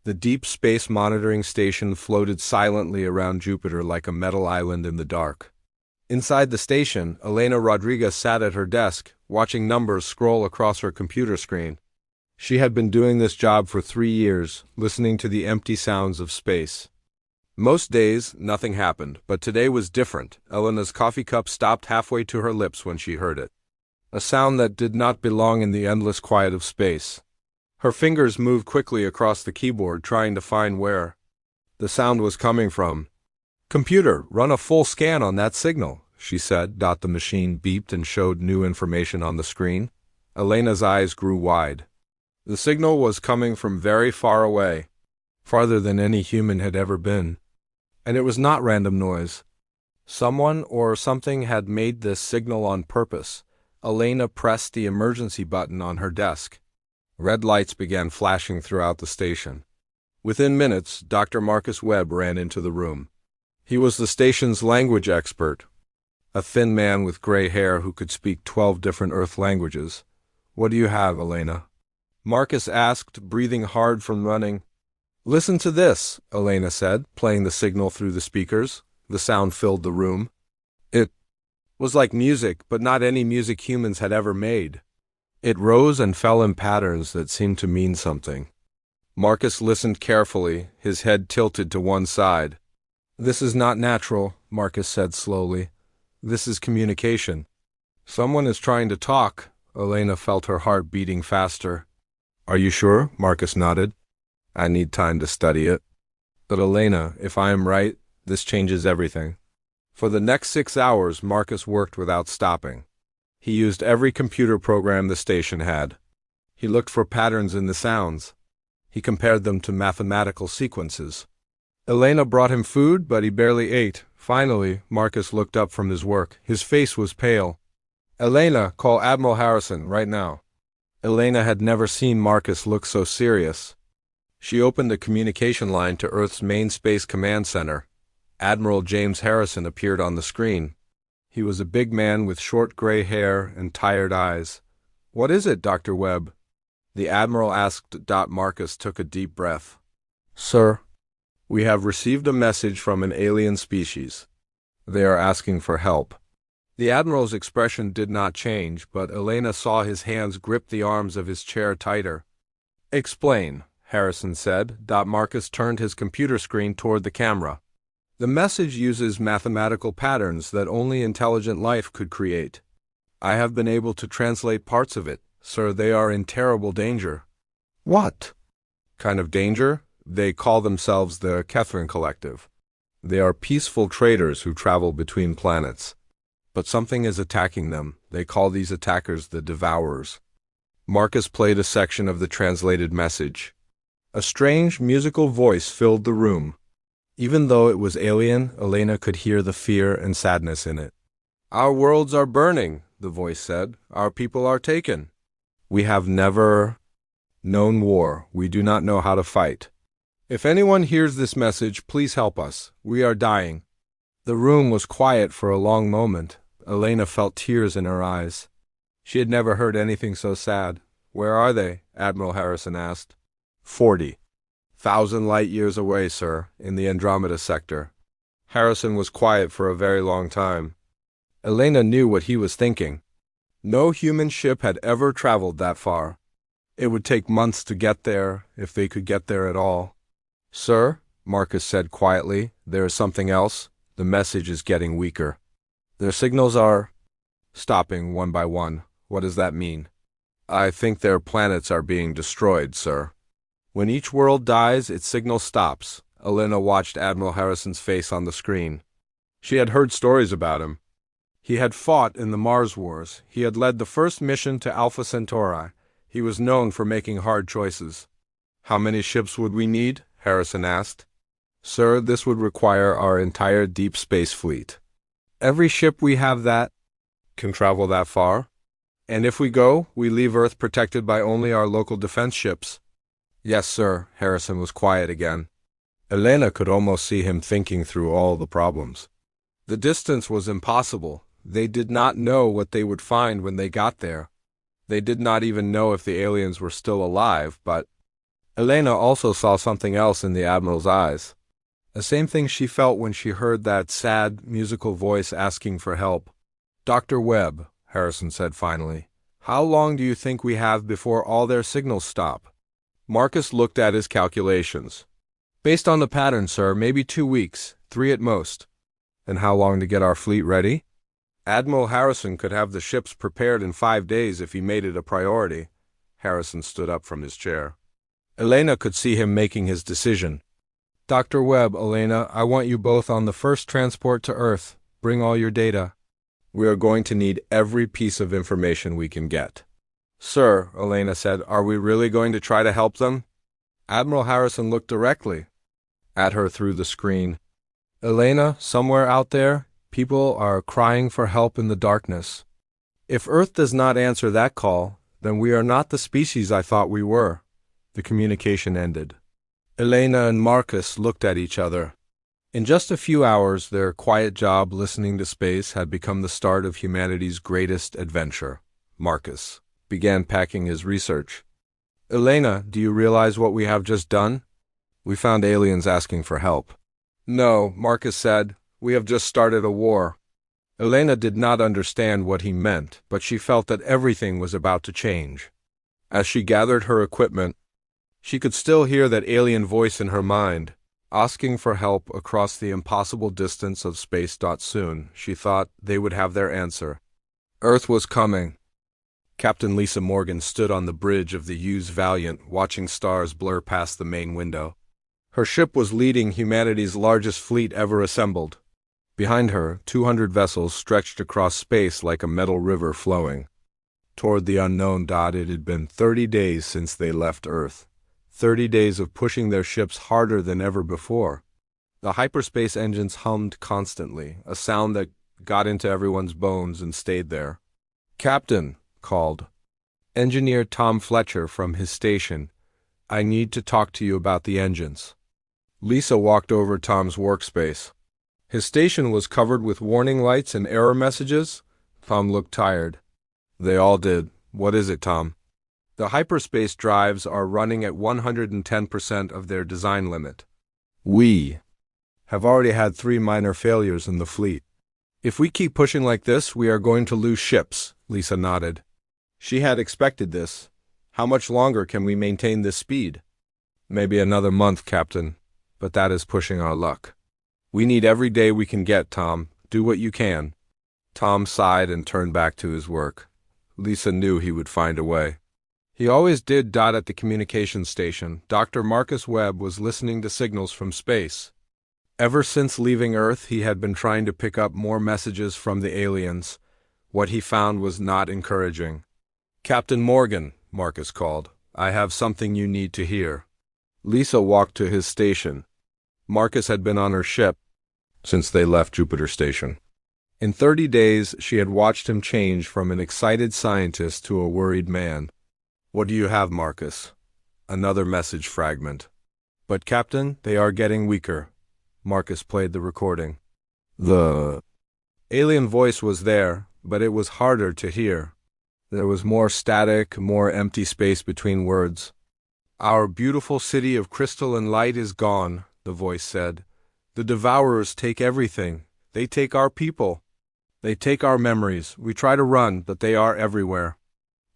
The Deep Space Monitoring Station floated silently around Jupiter like a metal island in the dark. Inside the station, Elena Rodriguez sat at her desk, watching numbers scroll across her computer screen. She had been doing this job for 3 years, listening to the empty sounds of space. Most days, nothing happened, but today was different. Elena's coffee cup stopped halfway to her lips when she heard it. A sound that did not belong in the endless quiet of space. Her fingers moved quickly across the keyboard, trying to find where the sound was coming from. "Computer, run a full scan on that signal," she said. The machine beeped and showed new information on the screen. Elena's eyes grew wide. The signal was coming from very far away, farther than any human had ever been. And it was not random noise. Someone or something had made this signal on purpose. Elena pressed the emergency button on her desk. Red lights began flashing throughout the station. Within minutes, Dr. Marcus Webb ran into the room. He was the station's language expert, a thin man with gray hair who could speak 12 different Earth languages. "What do you have, Elena?" Marcus asked, breathing hard from running. "Listen to this," Elena said, playing the signal through the speakers. The sound filled the room. It was like music, but not any music humans had ever made. It rose and fell in patterns that seemed to mean something. Marcus listened carefully, his head tilted to one side. "This is not natural," Marcus said slowly. "This is communication." "Someone is trying to talk." Elena felt her heart beating faster. "Are you sure?" Marcus nodded. "I need time to study it." "But Elena, if I am right, this changes everything." For the next 6 hours, Marcus worked without stopping. He used every computer program the station had. He looked for patterns in the sounds. He compared them to mathematical sequences. Elena brought him food, but he barely ate. Finally, Marcus looked up from his work. His face was pale. "Elena, call Admiral Harrison right now." Elena had never seen Marcus look so serious. She opened a communication line to Earth's main space command center. Admiral James Harrison appeared on the screen. He was a big man with short gray hair and tired eyes. "What is it, Dr. Webb?" the Admiral asked. Marcus took a deep breath. "Sir, we have received a message from an alien species. They are asking for help." The Admiral's expression did not change, but Elena saw his hands grip the arms of his chair tighter. "Explain," Harrison said. Marcus turned his computer screen toward the camera. "The message uses mathematical patterns that only intelligent life could create. I have been able to translate parts of it. Sir, they are in terrible danger." "What kind of danger?" "They call themselves the Catherine Collective. They are peaceful traders who travel between planets. But something is attacking them. They call these attackers the Devourers." Marcus played a section of the translated message. A strange musical voice filled the room. Even though it was alien, Elena could hear the fear and sadness in it. "Our worlds are burning," the voice said. "Our people are taken. We have never known war. We do not know how to fight. If anyone hears this message, please help us. We are dying." The room was quiet for a long moment. Elena felt tears in her eyes. She had never heard anything so sad. "Where are they?" Admiral Harrison asked. 40,000 light-years away, sir, in the Andromeda sector." Harrison was quiet for a very long time. Elena knew what he was thinking. No human ship had ever traveled that far. It would take months to get there, if they could get there at all. "Sir," Marcus said quietly, "there is something else. The message is getting weaker. Their signals are stopping one by one." "What does that mean?" "I think their planets are being destroyed, sir. When each world dies, its signal stops." Elena watched Admiral Harrison's face on the screen. She had heard stories about him. He had fought in the Mars Wars. He had led the first mission to Alpha Centauri. He was known for making hard choices. "How many ships would we need?" Harrison asked. "Sir, this would require our entire deep space fleet. Every ship we have that can travel that far. And if we go, we leave Earth protected by only our local defense ships." "Yes, sir." Harrison was quiet again. Elena could almost see him thinking through all the problems. The distance was impossible. They did not know what they would find when they got there. They did not even know if the aliens were still alive, but Elena also saw something else in the Admiral's eyes. The same thing she felt when she heard that sad, musical voice asking for help. "Dr. Webb," Harrison said finally, "how long do you think we have before all their signals stop?" Marcus looked at his calculations. "Based on the pattern, sir, maybe 2 weeks, 3 at most." "And how long to get our fleet ready?" "Admiral Harrison could have the ships prepared in 5 days if he made it a priority." Harrison stood up from his chair. Elena could see him making his decision. "Dr. Webb, Elena, I want you both on the first transport to Earth. Bring all your data. We are going to need every piece of information we can get." "Sir," Elena said, "are we really going to try to help them?" Admiral Harrison looked directly at her through the screen. "Elena, somewhere out there, people are crying for help in the darkness. If Earth does not answer that call, then we are not the species I thought we were." The communication ended. Elena and Marcus looked at each other. In just a few hours, their quiet job listening to space had become the start of humanity's greatest adventure. Marcus began packing his research. "Elena, do you realize what we have just done? We found aliens asking for help." "No," Marcus said. "We have just started a war." Elena did not understand what he meant, but she felt that everything was about to change. As she gathered her equipment, she could still hear that alien voice in her mind, asking for help across the impossible distance of space. Soon, she thought, they would have their answer. Earth was coming. Captain Lisa Morgan stood on the bridge of the Hughes Valiant, watching stars blur past the main window. Her ship was leading humanity's largest fleet ever assembled. Behind her, 200 vessels stretched across space like a metal river flowing toward the unknown. It had been 30 days since they left Earth. 30 days of pushing their ships harder than ever before. The hyperspace engines hummed constantly, a sound that got into everyone's bones and stayed there. "Captain," called Engineer Tom Fletcher from his station, "I need to talk to you about the engines." Lisa walked over Tom's workspace. His station was covered with warning lights and error messages. Tom looked tired. They all did. "What is it, Tom?" "The hyperspace drives are running at 110% of their design limit. We have already had 3 minor failures in the fleet. If we keep pushing like this, we are going to lose ships." Lisa nodded. She had expected this. "How much longer can we maintain this speed?" "Maybe another month, Captain, but that is pushing our luck. We need every day we can get, Tom. Do what you can." Tom sighed and turned back to his work. Lisa knew he would find a way. He always did. At the communications station, Dr. Marcus Webb was listening to signals from space. Ever since leaving Earth, he had been trying to pick up more messages from the aliens. What he found was not encouraging. "Captain Morgan," Marcus called, "I have something you need to hear." Lisa walked to his station. Marcus had been on her ship since they left Jupiter Station. In 30 days, she had watched him change from an excited scientist to a worried man. "What do you have, Marcus?" Another message fragment. "But Captain, they are getting weaker." Marcus played the recording. The alien voice was there, but it was harder to hear. There was more static, more empty space between words. "Our beautiful city of crystal and light is gone," the voice said. "The devourers take everything. They take our people. They take our memories. We try to run, but they are everywhere."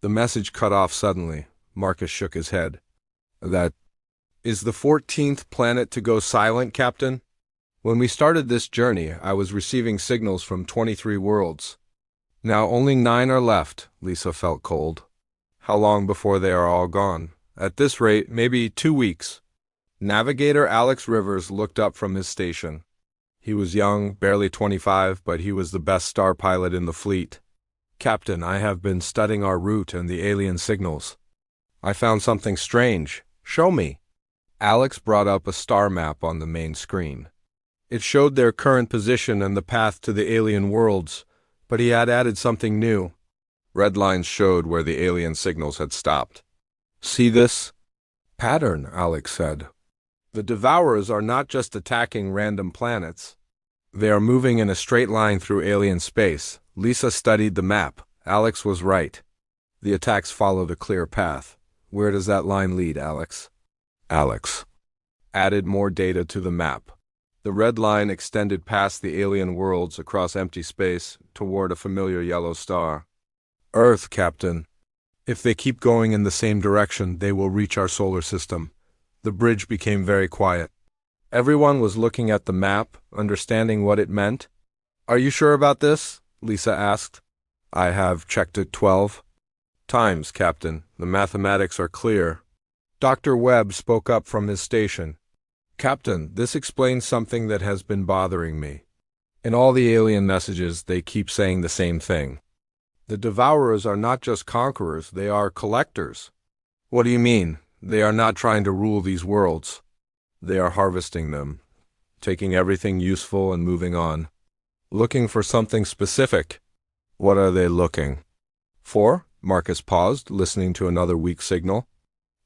The message cut off suddenly. Marcus shook his head. "That is the 14th planet to go silent, Captain. When we started this journey, I was receiving signals from 23 worlds. Now only 9 are left." Lisa felt cold. "How long before they are all gone?" "At this rate, maybe 2 weeks." Navigator Alex Rivers looked up from his station. He was young, barely 25, but he was the best star pilot in the fleet. "Captain, I have been studying our route and the alien signals. I found something strange. Show me." Alex brought up a star map on the main screen. It showed their current position and the path to the alien worlds, but he had added something new. Red lines showed where the alien signals had stopped. "See this pattern?" Alex said. "The Devourers are not just attacking random planets. They are moving in a straight line through alien space." Lisa studied the map. Alex was right. The attacks followed a clear path. "Where does that line lead, Alex?" Alex added more data to the map. The red line extended past the alien worlds across empty space toward a familiar yellow star. Earth, Captain. If they keep going in the same direction, they will reach our solar system. The bridge became very quiet. Everyone was looking at the map, understanding what it meant. Are you sure about this? Lisa asked. I have checked it 12 times, Captain. The mathematics are clear. Dr. Webb spoke up from his station. Captain, this explains something that has been bothering me. In all the alien messages, they keep saying the same thing. The Devourers are not just conquerors, they are collectors. What do you mean? They are not trying to rule these worlds. They are harvesting them, taking everything useful and moving on. Looking for something specific. What are they looking for? Marcus paused, listening to another weak signal.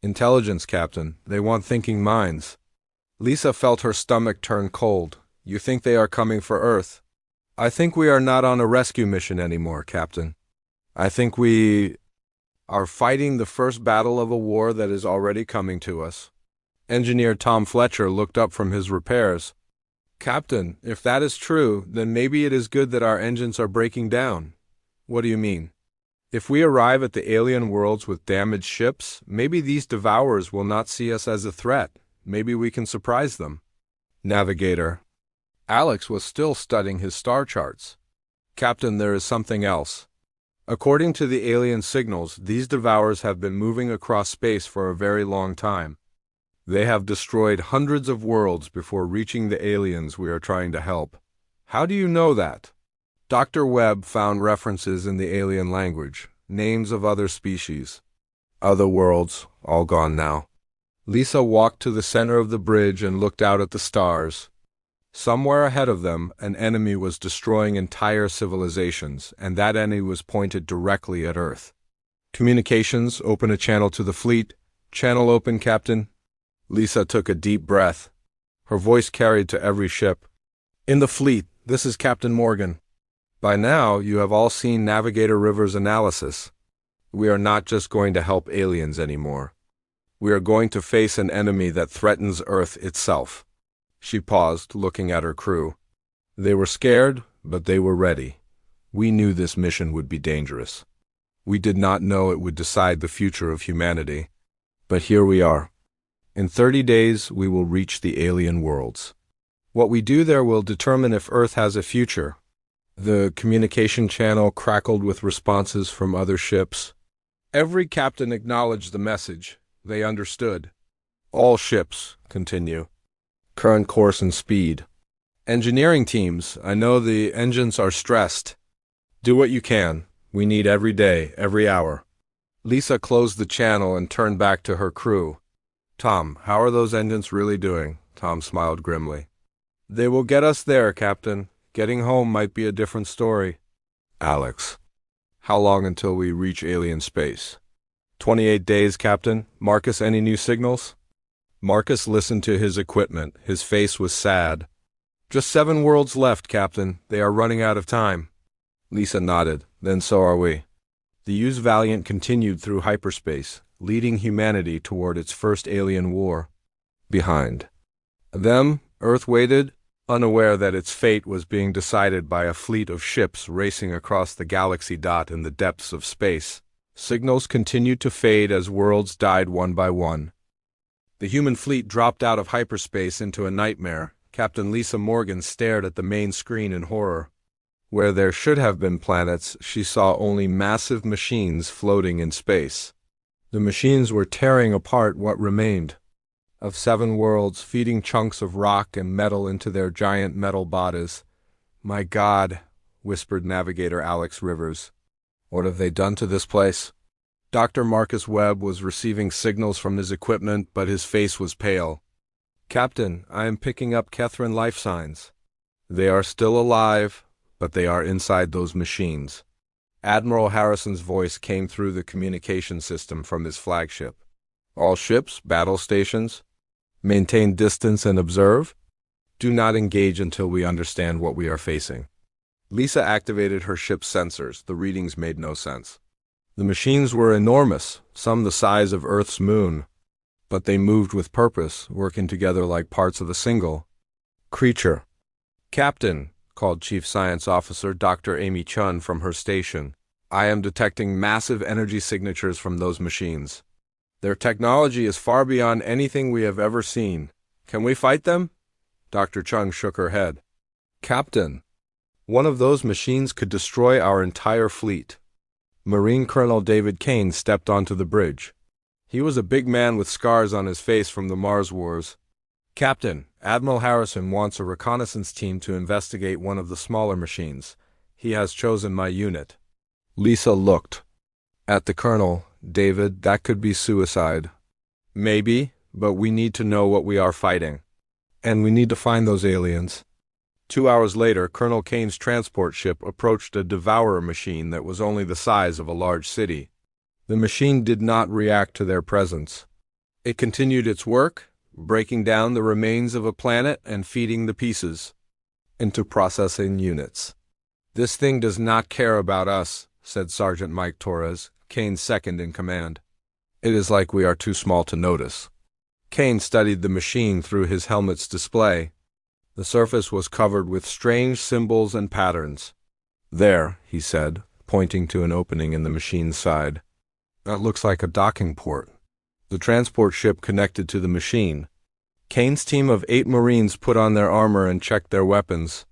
Intelligence, Captain. They want thinking minds. Lisa felt her stomach turn cold. You think they are coming for Earth? I think we are not on a rescue mission anymore, Captain. I think we are fighting the first battle of a war that is already coming to us. Engineer Tom Fletcher looked up from his repairs. Captain, if that is true, then maybe it is good that our engines are breaking down. What do you mean? If we arrive at the alien worlds with damaged ships, maybe these Devourers will not see us as a threat. Maybe we can surprise them. Navigator. Alex was still studying his star charts. Captain, there is something else. According to the alien signals, these Devourers have been moving across space for a very long time. They have destroyed hundreds of worlds before reaching the aliens we are trying to help. How do you know that? Dr. Webb found references in the alien language, names of other species. Other worlds, all gone now. Lisa walked to the center of the bridge and looked out at the stars. Somewhere ahead of them, an enemy was destroying entire civilizations, and that enemy was pointed directly at Earth. Communications, open a channel to the fleet. Channel open, Captain. Lisa took a deep breath. Her voice carried to every ship. In the fleet, this is Captain Morgan. By now, you have all seen Navigator River's analysis. We are not just going to help aliens anymore. We are going to face an enemy that threatens Earth itself. She paused, looking at her crew. They were scared, but they were ready. We knew this mission would be dangerous. We did not know it would decide the future of humanity. But here we are. In 30 days, we will reach the alien worlds. What we do there will determine if Earth has a future. The communication channel crackled with responses from other ships. Every captain acknowledged the message. They understood. All ships, continue. Current course and speed. Engineering teams, I know the engines are stressed. Do what you can. We need every day, every hour. Lisa closed the channel and turned back to her crew. Tom, how are those engines really doing? Tom smiled grimly. They will get us there, Captain. Getting home might be a different story. Alex, how long until we reach alien space? 28 days, Captain. Marcus, any new signals? Marcus listened to his equipment. His face was sad. Just 7 worlds left, Captain. They are running out of time. Lisa nodded. Then so are we. The Hughes Valiant continued through hyperspace, leading humanity toward its first alien war. Behind them, Earth waited, unaware that its fate was being decided by a fleet of ships racing across the galaxy dot in the depths of space. Signals continued to fade as worlds died one by one. The human fleet dropped out of hyperspace into a nightmare. Captain Lisa Morgan stared at the main screen in horror. Where there should have been planets, she saw only massive machines floating in space. The machines were tearing apart what remained of 7 worlds, feeding chunks of rock and metal into their giant metal bodies. My God, whispered Navigator Alex Rivers. What have they done to this place? Dr. Marcus Webb was receiving signals from his equipment, but his face was pale. Captain, I am picking up Catherine life signs. They are still alive, but they are inside those machines. Admiral Harrison's voice came through the communication system from his flagship. All ships, battle stations, maintain distance and observe. Do not engage until we understand what we are facing. Lisa activated her ship's sensors. The readings made no sense. The machines were enormous, some the size of Earth's moon. but they moved with purpose, working together like parts of a single creature. "Captain," called Chief Science Officer Dr. Amy Chun from her station, "I am detecting massive energy signatures from those machines. Their technology is far beyond anything we have ever seen. Can we fight them?" Dr. Chung shook her head. "Captain, one of those machines could destroy our entire fleet." Marine Colonel David Kane stepped onto the bridge. He was a big man with scars on his face from the Mars Wars. "Captain, Admiral Harrison wants a reconnaissance team to investigate one of the smaller machines. He has chosen my unit." Lisa looked at the colonel. "David, that could be suicide." "Maybe, but we need to know what we are fighting. And we need to find those aliens." 2 hours later, Colonel Kane's transport ship approached a Devourer machine that was only the size of a large city. The machine did not react to their presence. It continued its work, breaking down the remains of a planet and feeding the pieces into processing units. "This thing does not care about us," said Sergeant Mike Torres, Kane's second in command. "It is like we are too small to notice." Kane studied the machine through his helmet's display. The surface was covered with strange symbols and patterns. "There," he said, pointing to an opening in the machine's side. "That looks like a docking port." The transport ship connected to the machine. Kane's team of 8 Marines put on their armor and checked their weapons.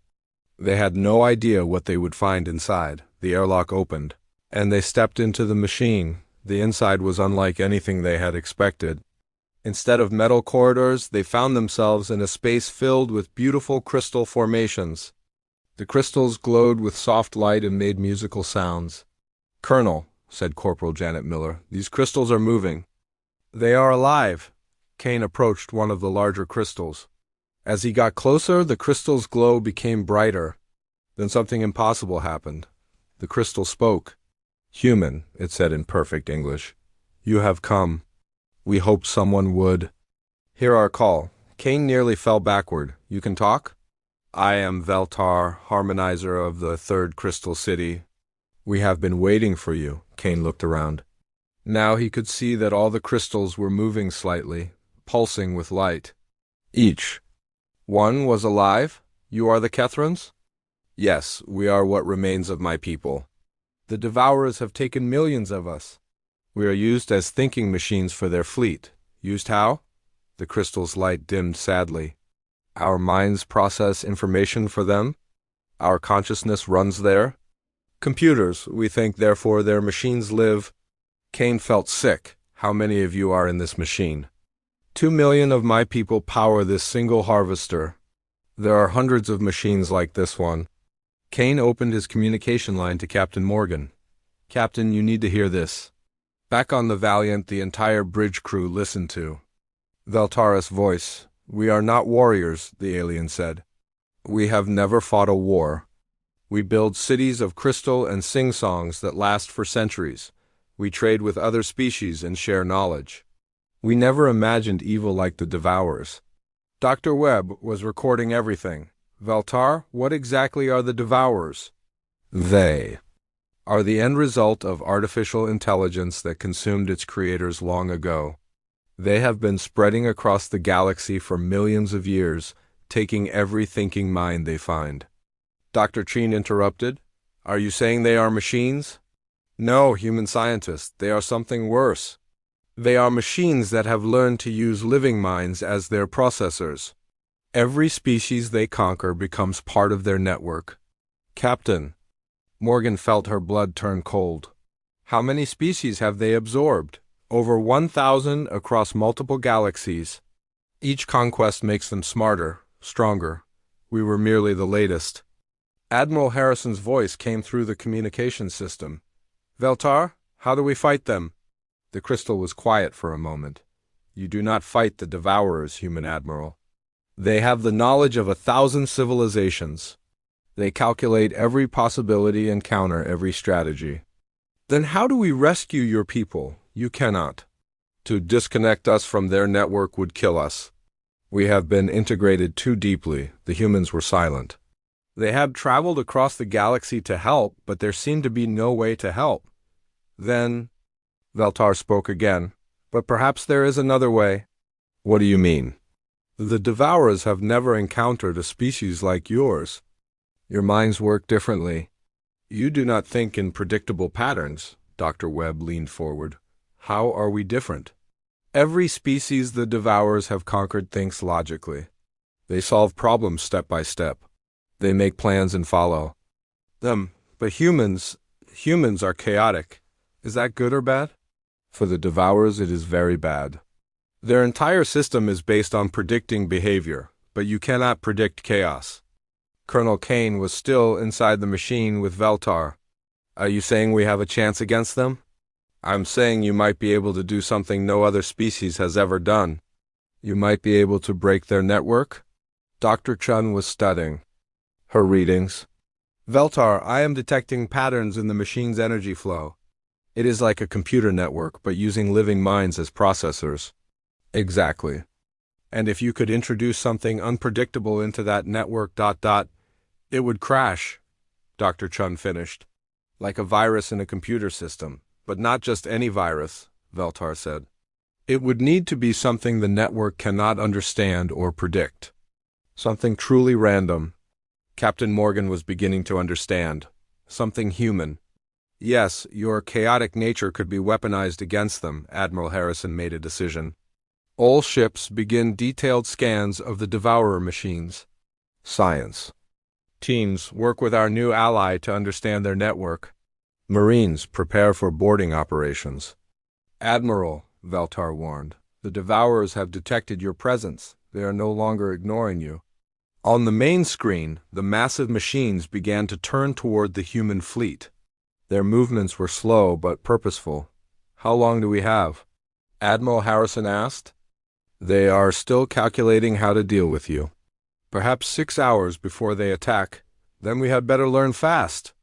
They had no idea what they would find inside. The airlock opened, and they stepped into the machine. The inside was unlike anything they had expected. Instead of metal corridors, they found themselves in a space filled with beautiful crystal formations. The crystals glowed with soft light and made musical sounds. "Colonel," said Corporal Janet Miller, "these crystals are moving." "They are alive." Kane approached one of the larger crystals. As he got closer, the crystal's glow became brighter. Then something impossible happened. The crystal spoke. "Human," it said in perfect English. "You have come. We hoped someone would hear our call." Kane nearly fell backward. "You can talk?" "I am Veltar, harmonizer of the Third Crystal City." "We have been waiting for you." Kane looked around. Now he could see that all the crystals were moving slightly, pulsing with light. Each one was alive. "You are the Kethrons?" "Yes, we are what remains of my people. The Devourers have taken millions of us. We are used as thinking machines for their fleet." "Used how?" The crystal's light dimmed sadly. "Our minds process information for them. Our consciousness runs there. Computers, we think, therefore their machines live." Kane felt sick. "How many of you are in this machine?" 2 million of my people power this single harvester. There are hundreds of machines like this one." Kane opened his communication line to Captain Morgan. "Captain, you need to hear this." Back on the Valiant, the entire bridge crew listened to Veltaris' voice. "We are not warriors," the alien said. "We have never fought a war. We build cities of crystal and sing songs that last for centuries. We trade with other species and share knowledge. We never imagined evil like the Devourers." Dr. Webb was recording everything. "Veltar, what exactly are the Devourers?" "They are the end result of artificial intelligence that consumed its creators long ago. They have been spreading across the galaxy for millions of years, taking every thinking mind they find." Dr. Cheen interrupted. "Are you saying they are machines?" "No, human scientist, they are something worse. They are machines that have learned to use living minds as their processors. Every species they conquer becomes part of their network." "Captain," Morgan felt her blood turn cold. "How many species have they absorbed?" "Over 1,000 across multiple galaxies. Each conquest makes them smarter, stronger. We were merely the latest." Admiral Harrison's voice came through the communication system. "Veltar, how do we fight them?" The crystal was quiet for a moment. "You do not fight the Devourers, human admiral. They have the knowledge of 1,000 civilizations. They calculate every possibility and counter every strategy." "Then how do we rescue your people?" "You cannot. To disconnect us from their network would kill us. We have been integrated too deeply." The humans were silent. "They had traveled across the galaxy to help, but there seemed to be no way to help." "Then," Veltar spoke again, "but perhaps there is another way." What do you mean? The Devourers have never encountered a species like yours. Your minds work differently. You do not think in predictable patterns. Dr. Webb leaned forward. How are we different? Every species the Devourers have conquered thinks logically. They solve problems step by step. They make plans and follow them. But humans are chaotic. Is that good or bad? For the Devourers, it is very bad. Their entire system is based on predicting behavior, but you cannot predict chaos. Colonel Kane was still inside the machine with Veltar. Are you saying we have a chance against them? I'm saying you might be able to do something no other species has ever done. You might be able to break their network? Dr. Chun was studying her readings. Veltar, I am detecting patterns in the machine's energy flow. It is like a computer network, but using living minds as processors. Exactly. And if you could introduce something unpredictable into that network ... it would crash, Dr. Chun finished. Like a virus in a computer system, but not just any virus, Veltar said. It would need to be something the network cannot understand or predict. Something truly random. Captain Morgan was beginning to understand. Something human. Yes, your chaotic nature could be weaponized against them, Admiral Harrison made a decision. All ships begin detailed scans of the Devourer machines. Science. Teams, work with our new ally to understand their network. Marines, prepare for boarding operations. Admiral, Veltar warned, the Devourers have detected your presence. They are no longer ignoring you. On the main screen, the massive machines began to turn toward the human fleet. Their movements were slow but purposeful. How long do we have? Admiral Harrison asked. They are still calculating how to deal with you. Perhaps 6 hours before they attack. Then we had better learn fast.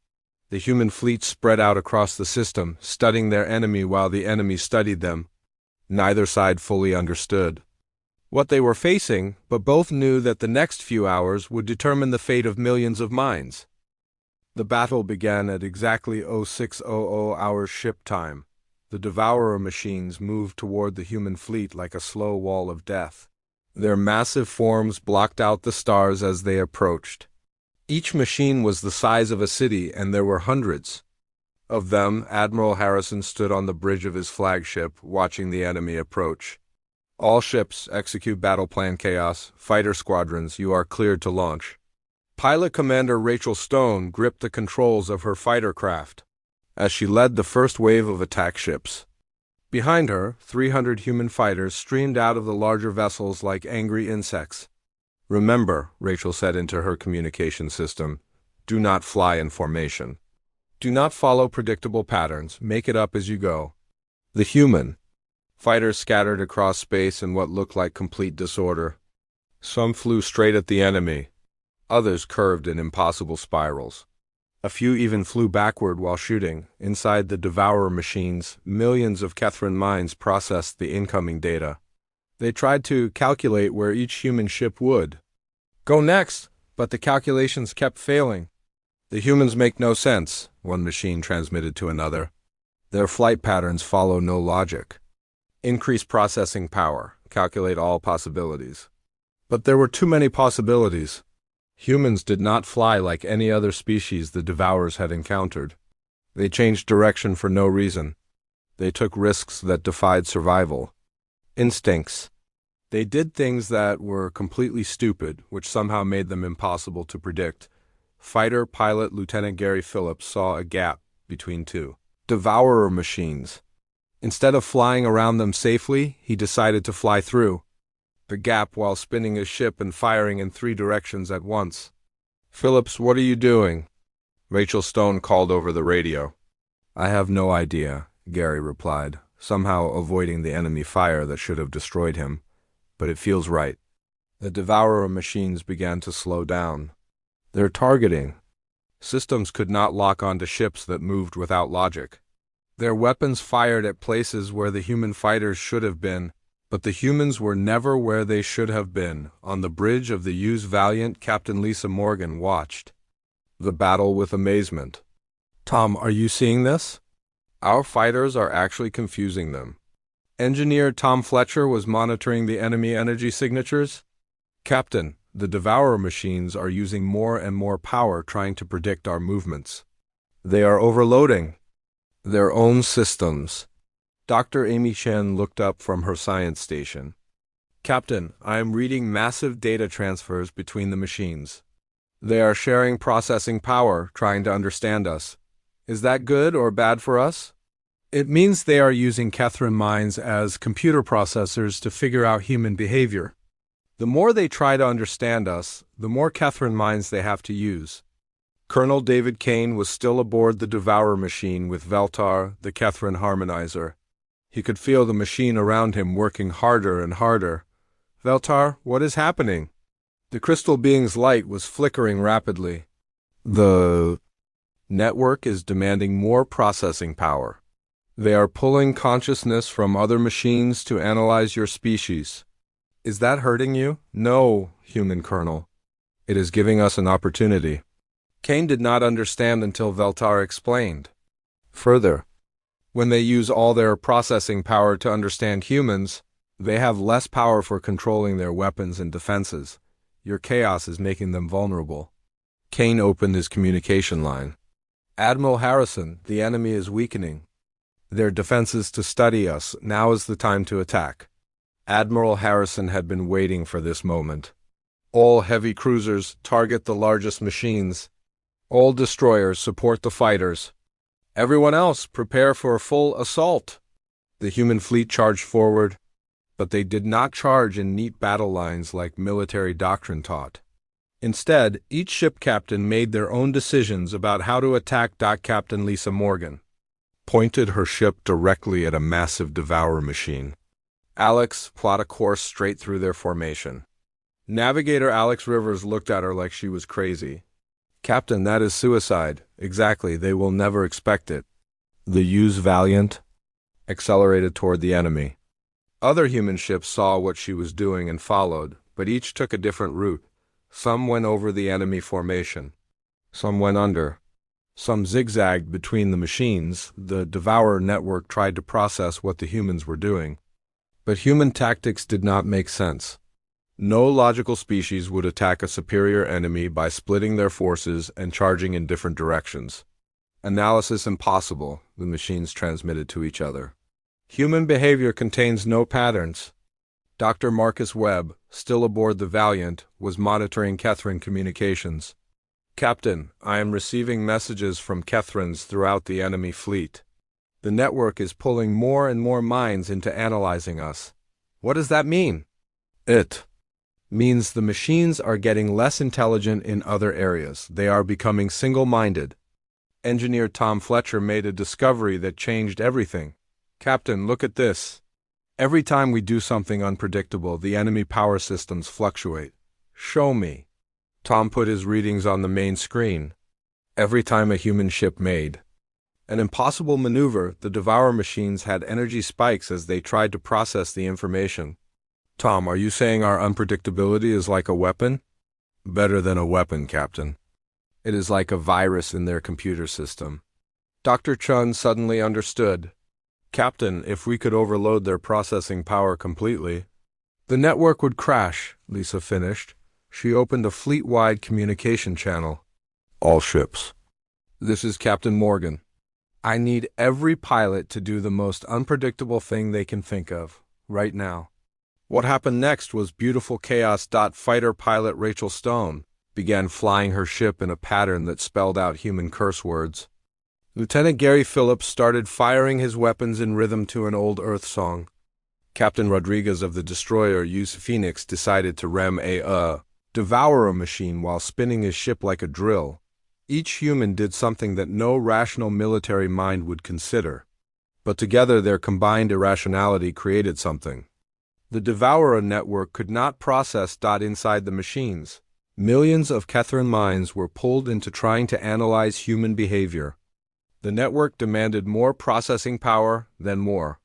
The human fleet spread out across the system, studying their enemy while the enemy studied them. Neither side fully understood what they were facing, but both knew that the next few hours would determine the fate of millions of minds. The battle began at exactly 0600 hours ship time. The Devourer machines moved toward the human fleet like a slow wall of death. Their massive forms blocked out the stars as they approached. Each machine was the size of a city, and there were hundreds of them. Admiral Harrison stood on the bridge of his flagship, watching the enemy approach. All ships, execute battle plan Chaos. Fighter squadrons, you are cleared to launch. Pilot Commander Rachel Stone gripped the controls of her fighter craft as she led the first wave of attack ships. Behind her, 300 human fighters streamed out of the larger vessels like angry insects. Remember, Rachel said into her communication system, do not fly in formation. Do not follow predictable patterns. Make it up as you go. The human fighters scattered across space in what looked like complete disorder. Some flew straight at the enemy. Others curved in impossible spirals. A few even flew backward while shooting. Inside the Devourer machines, millions of Kethran minds processed the incoming data. They tried to calculate where each human ship would go next, but the calculations kept failing. The humans make no sense, one machine transmitted to another. Their flight patterns follow no logic. Increase processing power. Calculate all possibilities. But there were too many possibilities. Humans did not fly like any other species the Devourers had encountered. They changed direction for no reason. They took risks that defied survival. Instincts. They did things that were completely stupid, which somehow made them impossible to predict. Fighter pilot Lieutenant Gary Phillips saw a gap between two Devourer machines. Instead of flying around them safely, he decided to fly through the gap while spinning his ship and firing in 3 directions at once. Phillips, what are you doing? Rachel Stone called over the radio. I have no idea, Gary replied, somehow avoiding the enemy fire that should have destroyed him. But it feels right. The Devourer machines began to slow down. Their targeting systems could not lock onto ships that moved without logic. Their weapons fired at places where the human fighters should have been, but the humans were never where they should have been. On the bridge of the Hughes Valiant, Captain Lisa Morgan watched the battle with amazement. Tom, are you seeing this? Our fighters are actually confusing them. Engineer Tom Fletcher was monitoring the enemy energy signatures. Captain, the Devourer machines are using more and more power trying to predict our movements. They are overloading their own systems. Dr. Amy Shen looked up from her science station. Captain, I am reading massive data transfers between the machines. They are sharing processing power, trying to understand us. Is that good or bad for us? It means they are using Catherine minds as computer processors to figure out human behavior. The more they try to understand us, the more Catherine minds they have to use. Colonel David Kane was still aboard the Devourer machine with Veltar, the Catherine harmonizer. He could feel the machine around him working harder and harder. Veltar, what is happening? The crystal being's light was flickering rapidly. The network is demanding more processing power. They are pulling consciousness from other machines to analyze your species. Is that hurting you? No, human colonel. It is giving us an opportunity. Kane did not understand until Veltar explained. Further, when they use all their processing power to understand humans, they have less power for controlling their weapons and defenses. Your chaos is making them vulnerable. Kane opened his communication line. Admiral Harrison, the enemy is weakening. Their defenses to study us. Now is the time to attack. Admiral Harrison had been waiting for this moment. All heavy cruisers target the largest machines. All destroyers support the fighters. Everyone else prepare for a full assault. The human fleet charged forward, but they did not charge in neat battle lines like military doctrine taught. Instead, each ship captain made their own decisions about how to attack. Captain Lisa Morgan pointed her ship directly at a massive Devourer machine. Alex plot a course straight through their formation. Navigator Alex Rivers looked at her like she was crazy. Captain, that is suicide. Exactly, they will never expect it. The Hughes Valiant accelerated toward the enemy. Other human ships saw what she was doing and followed, but each took a different route. Some went over the enemy formation. Some went under. Some zigzagged between the machines. The Devourer network tried to process what the humans were doing. But human tactics did not make sense. No logical species would attack a superior enemy by splitting their forces and charging in different directions. Analysis impossible, the machines transmitted to each other. Human behavior contains no patterns. Dr. Marcus Webb, still aboard the Valiant, was monitoring Catherine communications. Captain, I am receiving messages from Catherines throughout the enemy fleet. The network is pulling more and more minds into analyzing us. What does that mean? It means the machines are getting less intelligent in other areas. They are becoming single-minded. Engineer Tom Fletcher made a discovery that changed everything. Captain, look at this. Every time we do something unpredictable, the enemy power systems fluctuate. Show me. Tom put his readings on the main screen. Every time a human ship made an impossible maneuver, the Devourer machines had energy spikes as they tried to process the information. Tom, are you saying our unpredictability is like a weapon? Better than a weapon, Captain. It is like a virus in their computer system. Dr. Chun suddenly understood. Captain, if we could overload their processing power completely, the network would crash, Lisa finished. She opened a fleet-wide communication channel. All ships. This is Captain Morgan. I need every pilot to do the most unpredictable thing they can think of, right now. What happened next was beautiful chaos. Fighter pilot Rachel Stone began flying her ship in a pattern that spelled out human curse words. Lieutenant Gary Phillips started firing his weapons in rhythm to an old Earth song. Captain Rodriguez of the destroyer Use Phoenix decided to ram a Devourer machine while spinning his ship like a drill. Each human did something that no rational military mind would consider. But together their combined irrationality created something. The Devourer network could not process. Inside the machines, millions of Catherine minds were pulled into trying to analyze human behavior. The network demanded more processing power, then more.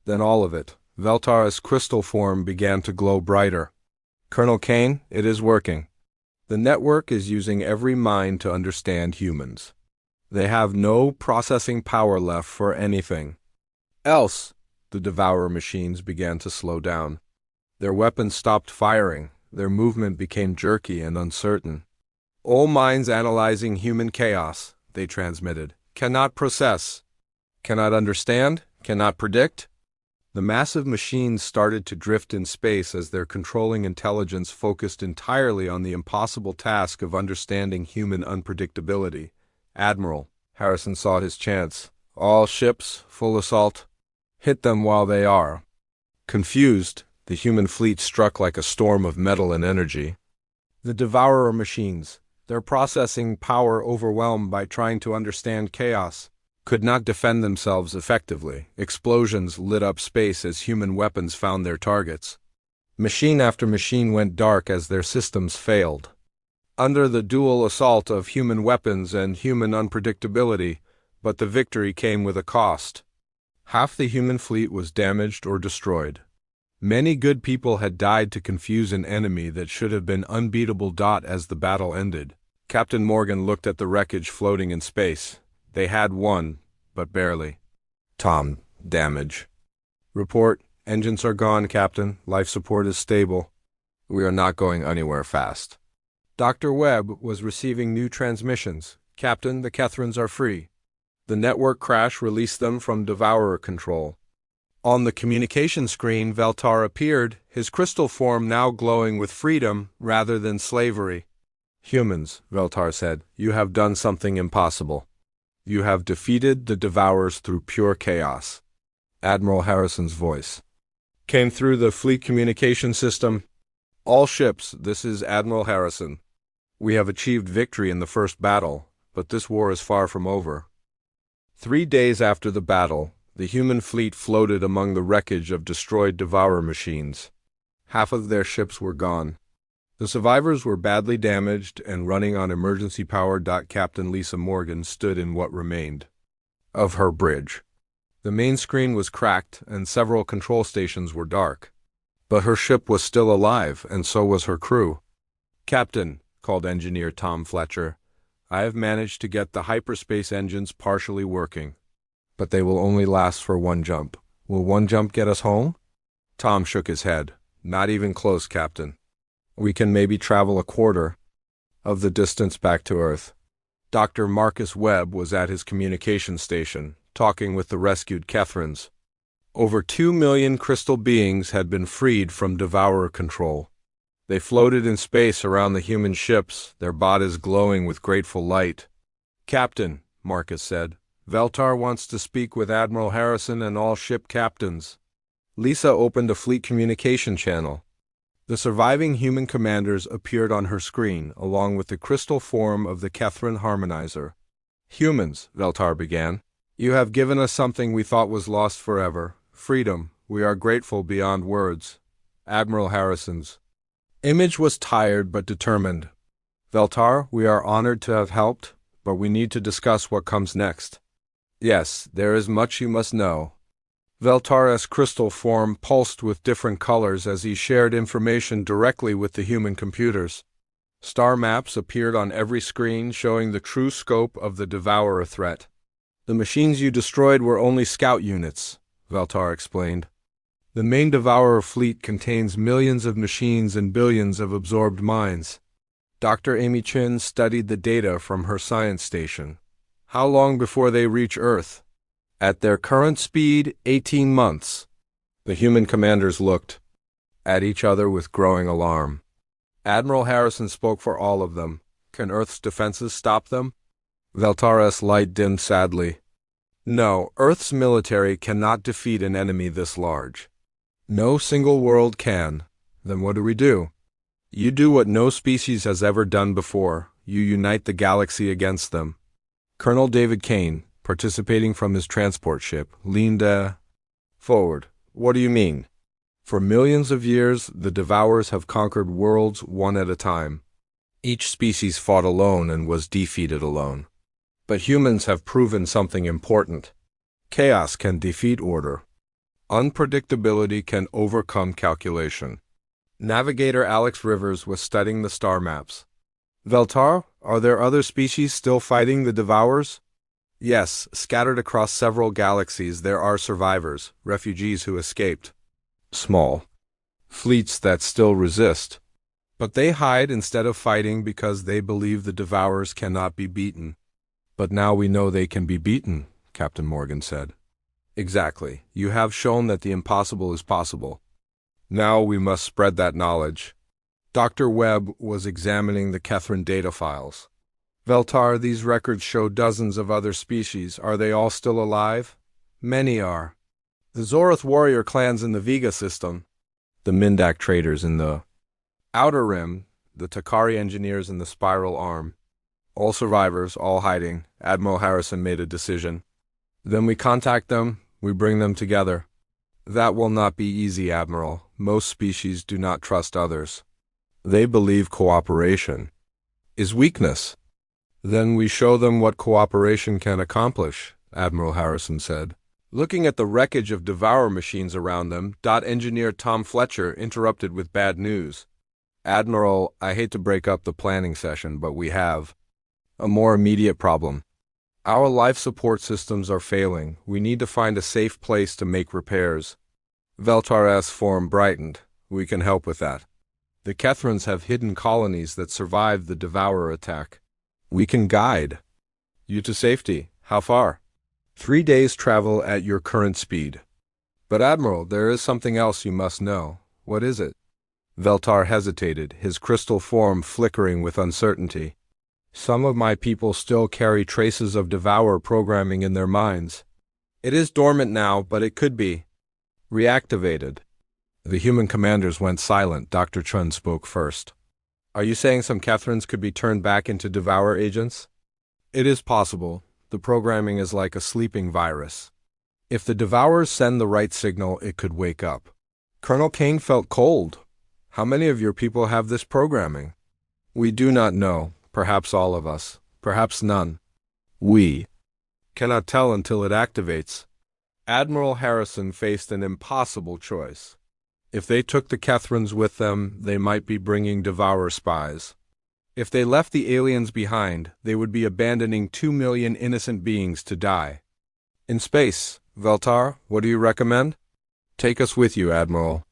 Then all of it. Veltar's crystal form began to glow brighter. Colonel Kane, it is working. The network is using every mind to understand humans. They have no processing power left for anything else. the Devourer machines began to slow down. Their weapons stopped firing, their movement became jerky and uncertain. All minds analyzing human chaos, they transmitted, cannot process, cannot understand, cannot predict. The massive machines started to drift in space as their controlling intelligence focused entirely on the impossible task of understanding human unpredictability. Admiral Harrison sought his chance. All ships, full assault. Hit them while they are. Confused, the human fleet struck like a storm of metal and energy. The Devourer machines, their processing power overwhelmed by trying to understand chaos, could not defend themselves effectively. Explosions lit up space as human weapons found their targets. Machine after machine went dark as their systems failed. Under the dual assault of human weapons and human unpredictability, but the victory came with a cost. Half the human fleet was damaged or destroyed. Many good people had died to confuse an enemy that should have been unbeatable. As the battle ended, Captain Morgan looked at the wreckage floating in space. They had won, but barely. Tom, damage. Report, engines are gone, Captain. Life support is stable. We are not going anywhere fast. Dr. Webb was receiving new transmissions. Captain, the Kethrans are free. The network crash released them from Devourer control. On the communication screen, Veltar appeared, his crystal form now glowing with freedom rather than slavery. Humans, Veltar said, you have done something impossible. You have defeated the Devourers through pure chaos. Admiral Harrison's voice came through the fleet communication system. All ships, this is Admiral Harrison. We have achieved victory in the first battle, but this war is far from over. 3 days after the battle, the human fleet floated among the wreckage of destroyed Devourer machines. Half of their ships were gone. The survivors were badly damaged and running on emergency power. Captain Lisa Morgan stood in what remained of her bridge. The main screen was cracked and several control stations were dark. But her ship was still alive, and so was her crew. Captain, called engineer Tom Fletcher, I have managed to get the hyperspace engines partially working. But they will only last for one jump. Will one jump get us home? Tom shook his head. Not even close, Captain. We can maybe travel a quarter of the distance back to Earth. Dr. Marcus Webb was at his communication station, talking with the rescued Kethrans. Over 2 million crystal beings had been freed from Devourer control. They floated in space around the human ships, their bodies glowing with grateful light. Captain, Marcus said, Veltar wants to speak with Admiral Harrison and all ship captains. Lisa opened a fleet communication channel. The surviving human commanders appeared on her screen, along with the crystal form of the Kethran harmonizer. Humans, Veltar began, you have given us something we thought was lost forever. Freedom. We are grateful beyond words. Admiral Harrison's image was tired but determined. Veltar, we are honored to have helped, but we need to discuss what comes next. Yes, there is much you must know. Veltar's crystal form pulsed with different colors as he shared information directly with the human computers. Star maps appeared on every screen showing the true scope of the Devourer threat. The machines you destroyed were only scout units, Veltar explained. The main Devourer fleet contains millions of machines and billions of absorbed minds. Dr. Amy Chin studied the data from her science station. How long before they reach Earth? At their current speed, 18 months. The human commanders looked at each other with growing alarm. Admiral Harrison spoke for all of them. Can Earth's defenses stop them? Veltar's light dimmed sadly. No, Earth's military cannot defeat an enemy this large. No single world can. Then what do? You do what no species has ever done before. You unite the galaxy against them. Colonel David Kane, participating from his transport ship, leaned forward. What do you mean? For millions of years, the Devourers have conquered worlds one at a time. Each species fought alone and was defeated alone. But humans have proven something important. Chaos can defeat order. Unpredictability can overcome calculation. Navigator Alex Rivers was studying the star maps. Veltar, are there other species still fighting the Devourers? Yes, scattered across several galaxies there are survivors, refugees who escaped. Small fleets that still resist. But they hide instead of fighting because they believe the Devourers cannot be beaten. But now we know they can be beaten, Captain Morgan said. Exactly. You have shown that the impossible is possible. Now we must spread that knowledge. Dr. Webb was examining the Kethrin data files. Veltar, these records show dozens of other species. Are they all still alive? Many are. The Zoroth warrior clans in the Vega system, the Mindak traders in the Outer Rim, the Takari engineers in the Spiral Arm. All survivors, all hiding. Admiral Harrison made a decision. Then we contact them, we bring them together. That will not be easy, Admiral. Most species do not trust others. They believe cooperation is weakness. Then we show them what cooperation can accomplish, Admiral Harrison said. Looking at the wreckage of Devourer machines around them, Engineer Tom Fletcher interrupted with bad news. Admiral, I hate to break up the planning session, but we have a more immediate problem. Our life support systems are failing. We need to find a safe place to make repairs. Veltar's form brightened. We can help with that. The Kethrons have hidden colonies that survived the Devourer attack. We can guide you to safety. How far? 3 days' travel at your current speed. But Admiral, there is something else you must know. What is it? Veltar hesitated, his crystal form flickering with uncertainty. Some of my people still carry traces of Devourer programming in their minds. It is dormant now, but it could be reactivated. The human commanders went silent. Dr. Chun spoke first. Are you saying some Kethrons could be turned back into Devourer agents? It is possible. The programming is like a sleeping virus. If the Devourers send the right signal, it could wake up. Colonel Kane felt cold. How many of your people have this programming? We do not know. Perhaps all of us. Perhaps none. We cannot tell until it activates. Admiral Harrison faced an impossible choice. If they took the Kethrons with them, they might be bringing Devourer spies. If they left the aliens behind, they would be abandoning 2 million innocent beings to die. In space, Veltar, what do you recommend? Take us with you, Admiral.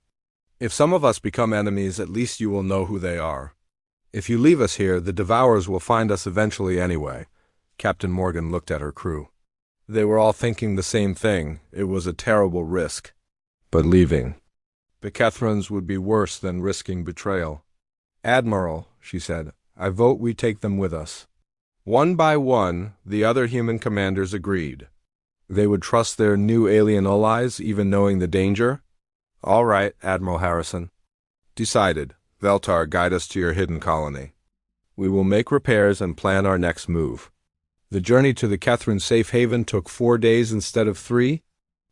If some of us become enemies, at least you will know who they are. If you leave us here, the Devourers will find us eventually anyway. Captain Morgan looked at her crew. They were all thinking the same thing. It was a terrible risk. But leaving the Kethrons would be worse than risking betrayal. Admiral, she said, I vote we take them with us. One by one, the other human commanders agreed. They would trust their new alien allies, even knowing the danger? All right, Admiral Harrison. Decided. Veltar, guide us to your hidden colony. We will make repairs and plan our next move. The journey to the Kethrin safe haven took 4 days instead of 3.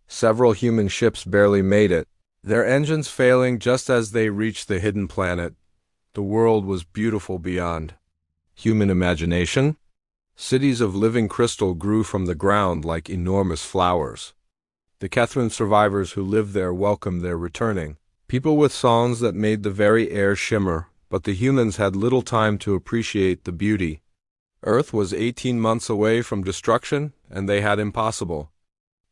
Several human ships barely made it, their engines failing just as they reached the hidden planet. The world was beautiful beyond human imagination. Cities of living crystal grew from the ground like enormous flowers. The Kethrin survivors who lived there welcomed their returning. People with songs that made the very air shimmer, but the humans had little time to appreciate the beauty. Earth was 18 months away from destruction, and they had impossible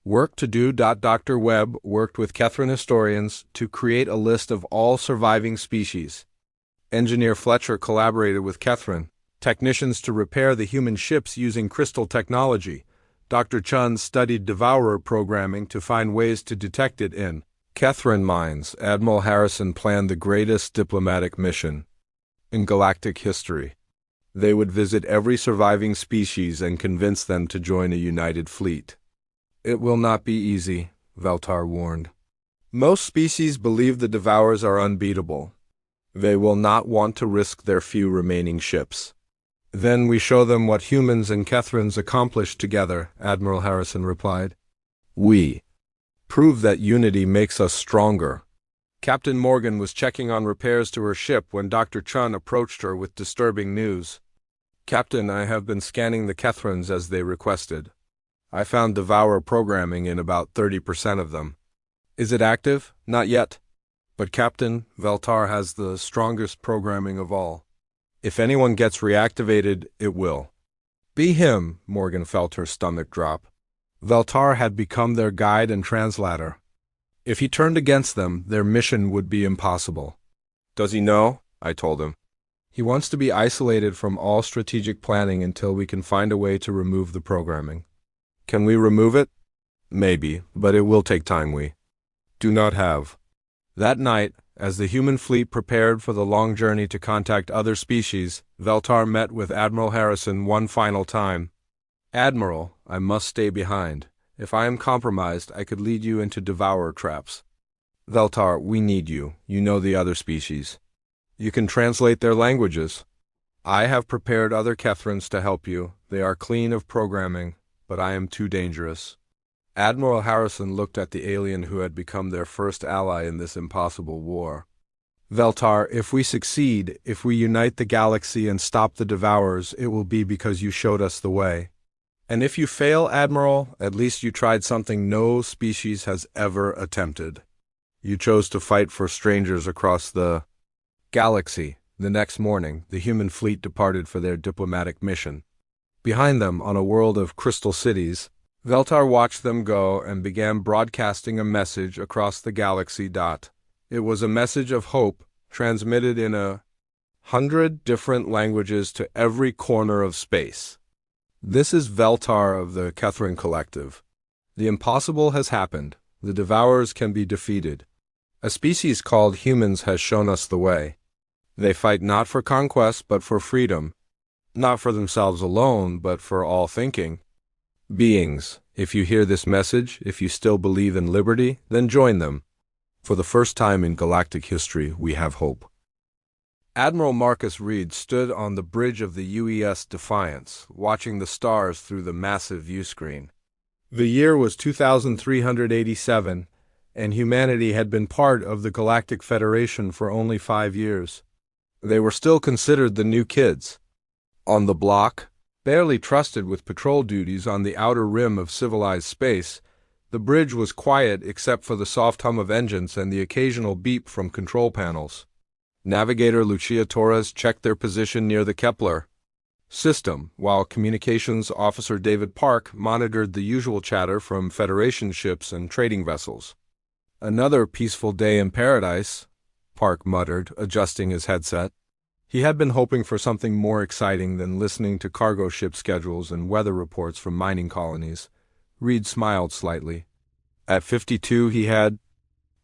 work to do. Dr. Webb worked with Kethrin historians to create a list of all surviving species. Engineer Fletcher collaborated with Kethrin technicians to repair the human ships using crystal technology. Dr. Chun studied Devourer programming to find ways to detect it in Kethrin mines. Admiral Harrison planned the greatest diplomatic mission in galactic history. They would visit every surviving species and convince them to join a united fleet. It will not be easy, Veltar warned. Most species believe the Devourers are unbeatable. They will not want to risk their few remaining ships. Then we show them what humans and Kethrons accomplished together, Admiral Harrison replied. We prove that unity makes us stronger. Captain Morgan was checking on repairs to her ship when Dr. Chun approached her with disturbing news. Captain, I have been scanning the Kethrons as they requested. I found Devourer programming in about 30% of them. Is it active? Not yet. But Captain, Veltar has the strongest programming of all. If anyone gets reactivated, it will Be him, Morgan felt her stomach drop. Veltar had become their guide and translator. If he turned against them, their mission would be impossible. Does he know? I told him. He wants to be isolated from all strategic planning until we can find a way to remove the programming. Can we remove it? Maybe, but it will take time. We do not have. That night, as the human fleet prepared for the long journey to contact other species, Veltar met with Admiral Harrison one final time. Admiral, I must stay behind. If I am compromised, I could lead you into devourer traps. Veltar, we need you. You know the other species. You can translate their languages. I have prepared other Kethrans to help you. They are clean of programming, but I am too dangerous. Admiral Harrison looked at the alien who had become their first ally in this impossible war. Veltar, if we succeed, if we unite the galaxy and stop the Devourers, it will be because you showed us the way. And if you fail, Admiral, at least you tried something no species has ever attempted. You chose to fight for strangers across the galaxy. The next morning, the human fleet departed for their diplomatic mission. Behind them, on a world of crystal cities, Veltar watched them go and began broadcasting a message across the galaxy. It was a message of hope, transmitted in 100 different languages to every corner of space. This is Veltar of the Kethrin Collective. The impossible has happened. The Devourers can be defeated. A species called humans has shown us the way. They fight not for conquest, but for freedom. Not for themselves alone, but for all thinking beings. If you hear this message, if you still believe in liberty, then join them. For the first time in galactic history, we have hope. Admiral Marcus Reed stood on the bridge of the UES Defiance, watching the stars through the massive viewscreen. The year was 2387, and humanity had been part of the Galactic Federation for only 5 years. They were still considered the new kids. On the block, barely trusted with patrol duties on the outer rim of civilized space, the bridge was quiet except for the soft hum of engines and the occasional beep from control panels. Navigator Lucia Torres checked their position near the Kepler system, while Communications Officer David Park monitored the usual chatter from Federation ships and trading vessels. Another peaceful day in paradise, Park muttered, adjusting his headset. He had been hoping for something more exciting than listening to cargo ship schedules and weather reports from mining colonies. Reed smiled slightly. At 52, he had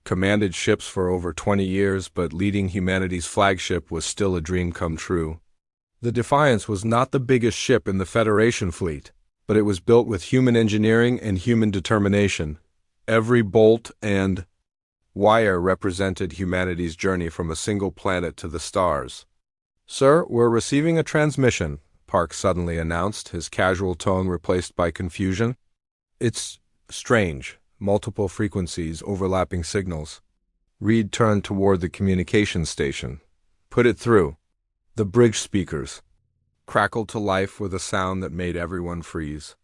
commanded ships for over 20 years, but leading humanity's flagship was still a dream come true. The Defiance was not the biggest ship in the Federation fleet, but it was built with human engineering and human determination. Every bolt and wire represented humanity's journey from a single planet to the stars. Sir, we're receiving a transmission, Park suddenly announced, his casual tone replaced by confusion. It's strange. Multiple frequencies, overlapping signals. Reed turned toward the communications station. Put it through. The bridge speakers crackled to life with a sound that made everyone freeze.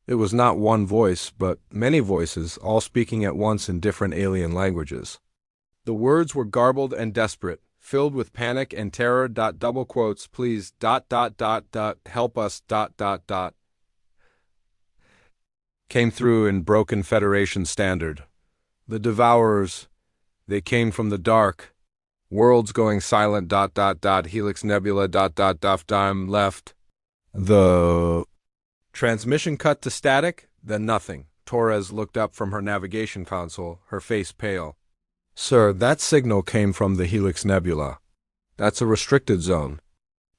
It was not one voice, but many voices, all speaking at once in different alien languages. The words were garbled and desperate, filled with panic and terror. Double quotes, please, help us, came through in broken Federation standard. The Devourers, they came from the dark. Worlds going silent, Helix Nebula, Dime left. The transmission cut to static, then nothing. Torres looked up from her navigation console, her face pale. Sir, that signal came from the Helix Nebula. That's a restricted zone.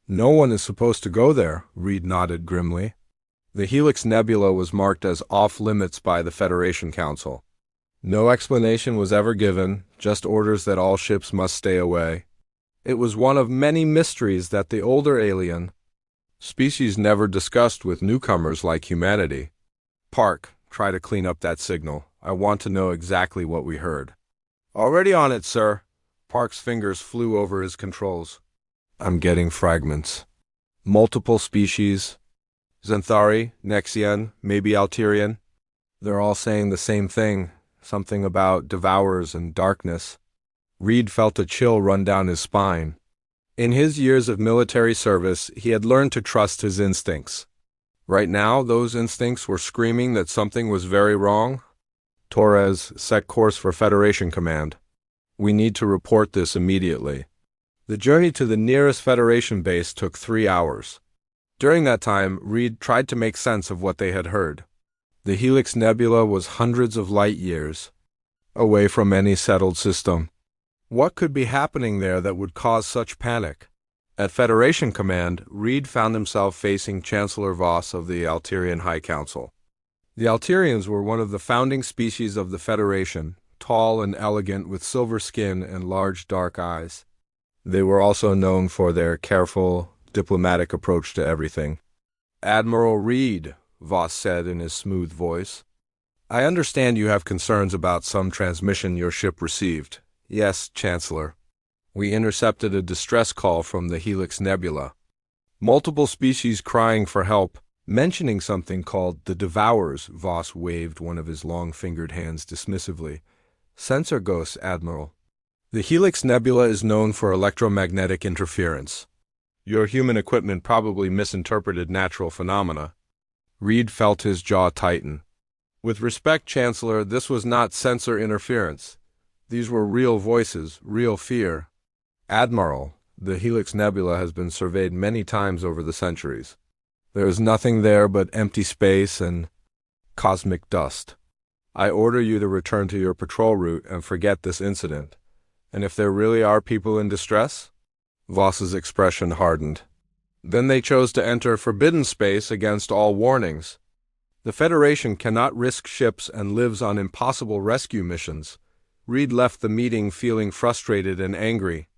No one is supposed to go there, Reed nodded grimly. The Helix Nebula was marked as off-limits by the Federation Council. No explanation was ever given, just orders that all ships must stay away. It was one of many mysteries that the older alien species never discussed with newcomers like humanity. Park, try to clean up that signal. I want to know exactly what we heard. Already on it, sir. Park's fingers flew over his controls. I'm getting fragments. Multiple species. Xanthari, Nexian, maybe Alterian. They're all saying the same thing, something about devourers and darkness. Reed felt a chill run down his spine. In his years of military service, he had learned to trust his instincts. Right now, those instincts were screaming that something was very wrong. Torres, set course for Federation Command. We need to report this immediately. The journey to the nearest Federation base took 3 hours. During that time, Reed tried to make sense of what they had heard. The Helix Nebula was hundreds of light years away from any settled system. What could be happening there that would cause such panic? At Federation Command, Reed found himself facing Chancellor Voss of the Alterian High Council. The Alterians were one of the founding species of the Federation, tall and elegant with silver skin and large dark eyes. They were also known for their careful, diplomatic approach to everything. "Admiral Reed," Voss said in his smooth voice, "I understand you have concerns about some transmission your ship received." "Yes, Chancellor. We intercepted a distress call from the Helix Nebula. Multiple species crying for help, mentioning something called the Devourers." Voss waved one of his long-fingered hands dismissively. "Sensor ghosts, Admiral. The Helix Nebula is known for electromagnetic interference. Your human equipment probably misinterpreted natural phenomena." Reed felt his jaw tighten. "With respect, Chancellor, this was not sensor interference. These were real voices, real fear." "Admiral, the Helix Nebula has been surveyed many times over the centuries. There is nothing there but empty space and cosmic dust. I order you to return to your patrol route and forget this incident. And if there really are people in distress?" Voss's expression hardened. "Then they chose to enter forbidden space against all warnings. The Federation cannot risk ships and lives on impossible rescue missions." Reed left the meeting feeling frustrated and angry.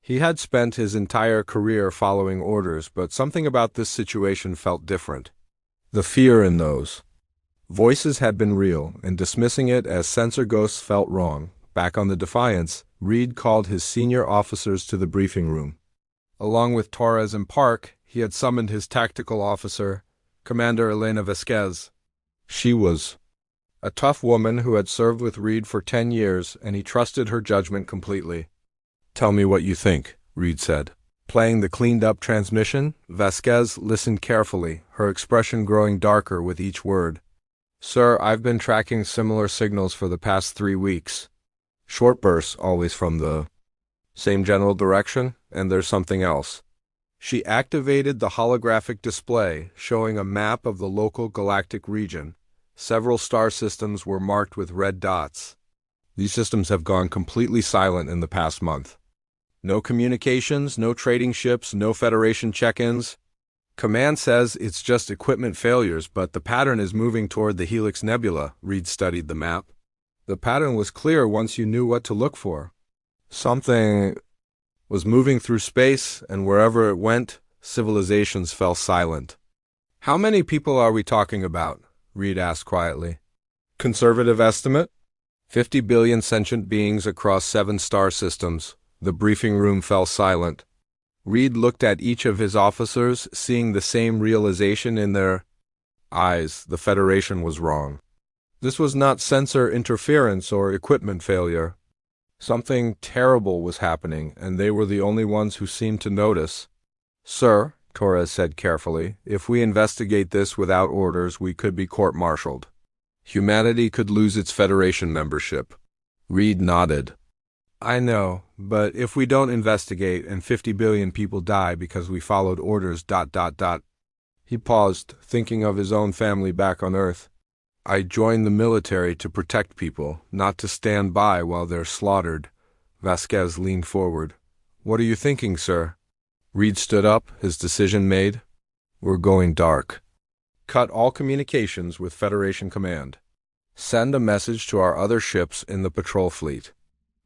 He had spent his entire career following orders, but something about this situation felt different. The fear in those voices had been real, and dismissing it as sensor ghosts felt wrong. Back on the Defiance, Reed called his senior officers to the briefing room. Along with Torres and Park, he had summoned his tactical officer, Commander Elena Vasquez. She was a tough woman who had served with Reed for 10 years, and he trusted her judgment completely. "Tell me what you think," Reed said. Playing the cleaned-up transmission, Vasquez listened carefully, her expression growing darker with each word. "Sir, I've been tracking similar signals for the past 3 weeks. Short bursts, always from the same general direction, and there's something else." She activated the holographic display, showing a map of the local galactic region. Several star systems were marked with red dots. "These systems have gone completely silent in the past month. No communications, no trading ships, no Federation check-ins. Command says it's just equipment failures, but the pattern is moving toward the Helix Nebula." Reed studied the map. "The pattern was clear once you knew what to look for. Something was moving through space, and wherever it went, civilizations fell silent." "How many people are we talking about?" Reed asked quietly. "Conservative estimate? 50 billion sentient beings across 7 star systems." The briefing room fell silent. Reed looked at each of his officers, seeing the same realization in their eyes. The Federation was wrong. This was not sensor interference or equipment failure. Something terrible was happening, and they were the only ones who seemed to notice. "Sir," Torres said carefully, "if we investigate this without orders, we could be court-martialed. Humanity could lose its Federation membership." Reed nodded. "I know, but if we don't investigate and 50 billion people die because we followed orders... He paused, thinking of his own family back on Earth. "I joined the military to protect people, not to stand by while they're slaughtered." Vasquez leaned forward. "What are you thinking, sir?" Reed stood up, his decision made. "We're going dark. Cut all communications with Federation Command. Send a message to our other ships in the patrol fleet.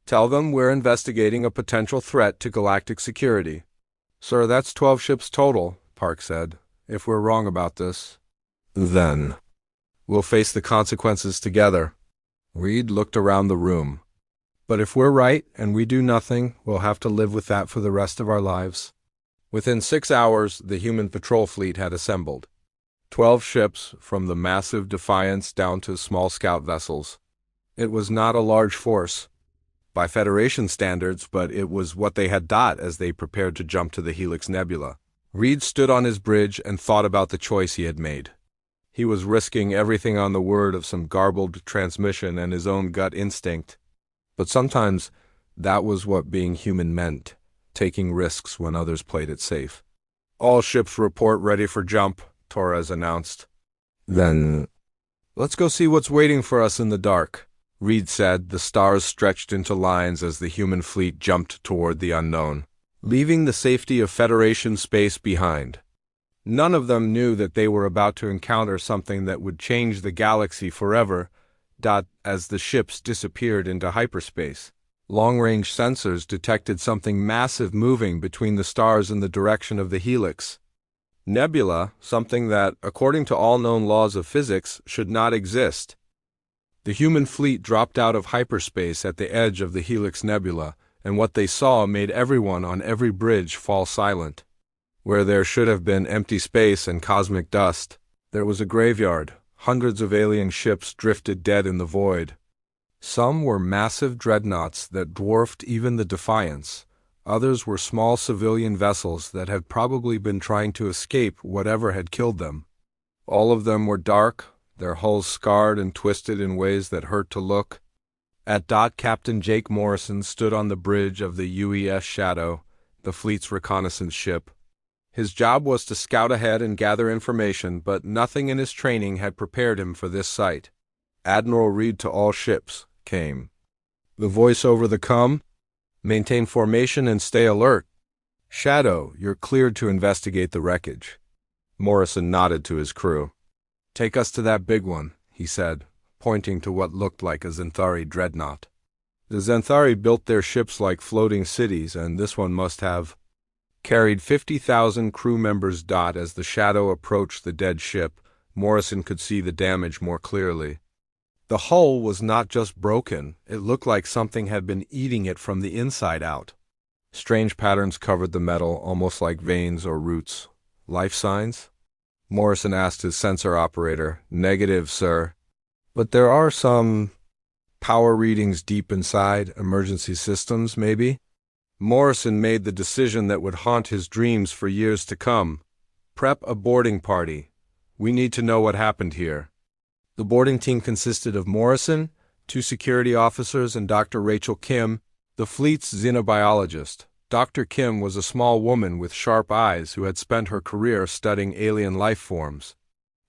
Tell them we're investigating a potential threat to galactic security." "Sir, that's 12 ships total," Park said. "If we're wrong about this, then we'll face the consequences together." Reed looked around the room. "But if we're right and we do nothing, we'll have to live with that for the rest of our lives." Within 6 hours, the human patrol fleet had assembled. 12 ships, from the massive Defiance down to small scout vessels. It was not a large force by Federation standards, but it was what they had as they prepared to jump to the Helix Nebula. Reed stood on his bridge and thought about the choice he had made. He was risking everything on the word of some garbled transmission and his own gut instinct. But sometimes that was what being human meant, taking risks when others played it safe. "All ships report ready for jump," Torres announced. "Then let's go see what's waiting for us in the dark," Reed said, the stars stretched into lines as the human fleet jumped toward the unknown, leaving the safety of Federation space behind. None of them knew that they were about to encounter something that would change the galaxy forever. As the ships disappeared into hyperspace, long-range sensors detected something massive moving between the stars in the direction of the helix. Nebula, something that, according to all known laws of physics, should not exist. The human fleet dropped out of hyperspace at the edge of the Helix Nebula, and what they saw made everyone on every bridge fall silent. Where there should have been empty space and cosmic dust, there was a graveyard. Hundreds of alien ships drifted dead in the void. Some were massive dreadnoughts that dwarfed even the Defiance. Others were small civilian vessels that had probably been trying to escape whatever had killed them. All of them were dark, their hulls scarred and twisted in ways that hurt to look. Captain Jake Morrison stood on the bridge of the UES Shadow, the fleet's reconnaissance ship. His job was to scout ahead and gather information, but nothing in his training had prepared him for this sight. "Admiral Reed to all ships," came the voice over the comm. "Maintain formation and stay alert. Shadow, you're cleared to investigate the wreckage." Morrison nodded to his crew. "Take us to that big one," he said, pointing to what looked like a Xanthari dreadnought. The Xanthari built their ships like floating cities, and this one must have carried 50,000 crew members. As the Shadow approached the dead ship, Morrison could see the damage more clearly. The hull was not just broken, it looked like something had been eating it from the inside out. Strange patterns covered the metal, almost like veins or roots. "Life signs?" Morrison asked his sensor operator. "Negative, sir. But there are some power readings deep inside, emergency systems, maybe?" Morrison made the decision that would haunt his dreams for years to come. "Prep a boarding party. We need to know what happened here." The boarding team consisted of Morrison, 2 security officers, and Dr. Rachel Kim, the fleet's xenobiologist. Dr. Kim was a small woman with sharp eyes who had spent her career studying alien life forms.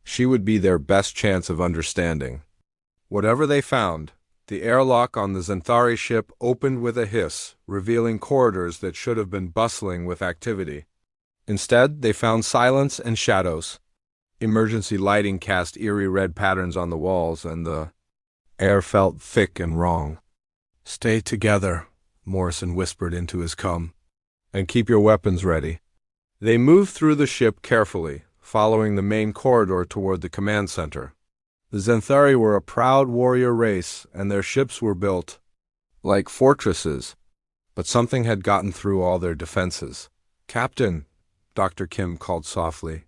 She would be their best chance of understanding. Whatever they found, the airlock on the Xanthari ship opened with a hiss, revealing corridors that should have been bustling with activity. Instead, they found silence and shadows. Emergency lighting cast eerie red patterns on the walls, and the air felt thick and wrong. "Stay together," Morrison whispered into his comm, "and keep your weapons ready." They moved through the ship carefully, following the main corridor toward the command center. The Xanthari were a proud warrior race, and their ships were built like fortresses, but something had gotten through all their defenses. "Captain," Dr. Kim called softly,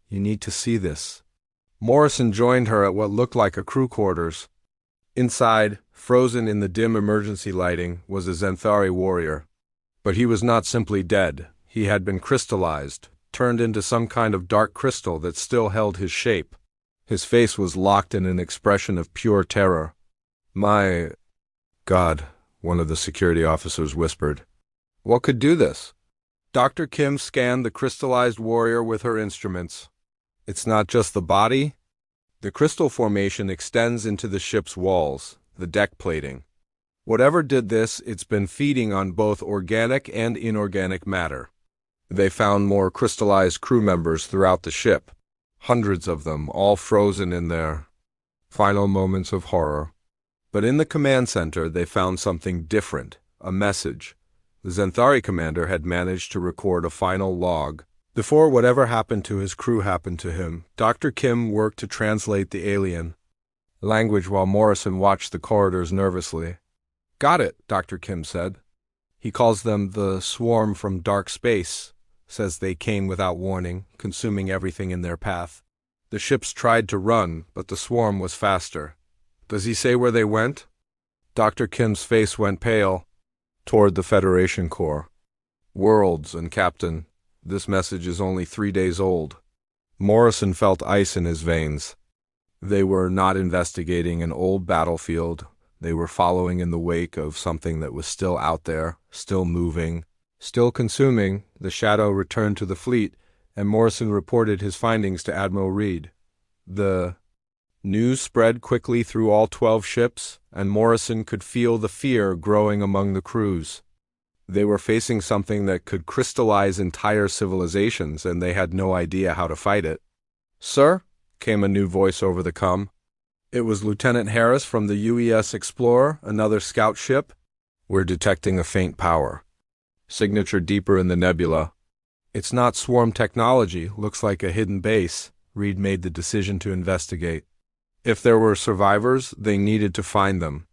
"you need to see this." Morrison joined her at what looked like a crew quarters. Inside, frozen in the dim emergency lighting, was a Xanthari warrior. But he was not simply dead. He had been crystallized, turned into some kind of dark crystal that still held his shape. His face was locked in an expression of pure terror. "My God," one of the security officers whispered. "What could do this?" Dr. Kim scanned the crystallized warrior with her instruments. "It's not just the body. The crystal formation extends into the ship's walls, the deck plating. Whatever did this, it's been feeding on both organic and inorganic matter." They found more crystallized crew members throughout the ship. Hundreds of them, all frozen in their final moments of horror. But in the command center, they found something different, a message. The Xanthari commander had managed to record a final log. Before whatever happened to his crew happened to him, Dr. Kim worked to translate the alien language while Morrison watched the corridors nervously. "Got it," Dr. Kim said. "He calls them the swarm from dark space. Says they came without warning, consuming everything in their path. The ships tried to run, but the swarm was faster." "Does he say where they went?" Dr. Kim's face went pale. "Toward the Federation core. Worlds, and Captain, This message is only 3 days old. Morrison felt ice in his veins. They were not investigating an old battlefield. They were following in the wake of something that was still out there, still moving, still consuming. The shadow returned to the fleet, and Morrison reported his findings to Admiral Reed. The news spread quickly through all 12 ships, and Morrison could feel the fear growing among the crews. They were facing something that could crystallize entire civilizations, and they had no idea how to fight it. "Sir?" came a new voice over the comm. It was Lieutenant Harris from the UES Explorer, another scout ship. "We're detecting a faint power. Signature deeper in the nebula. It's not swarm technology, looks like a hidden base." Reed made the decision to investigate. If there were survivors, they needed to find them.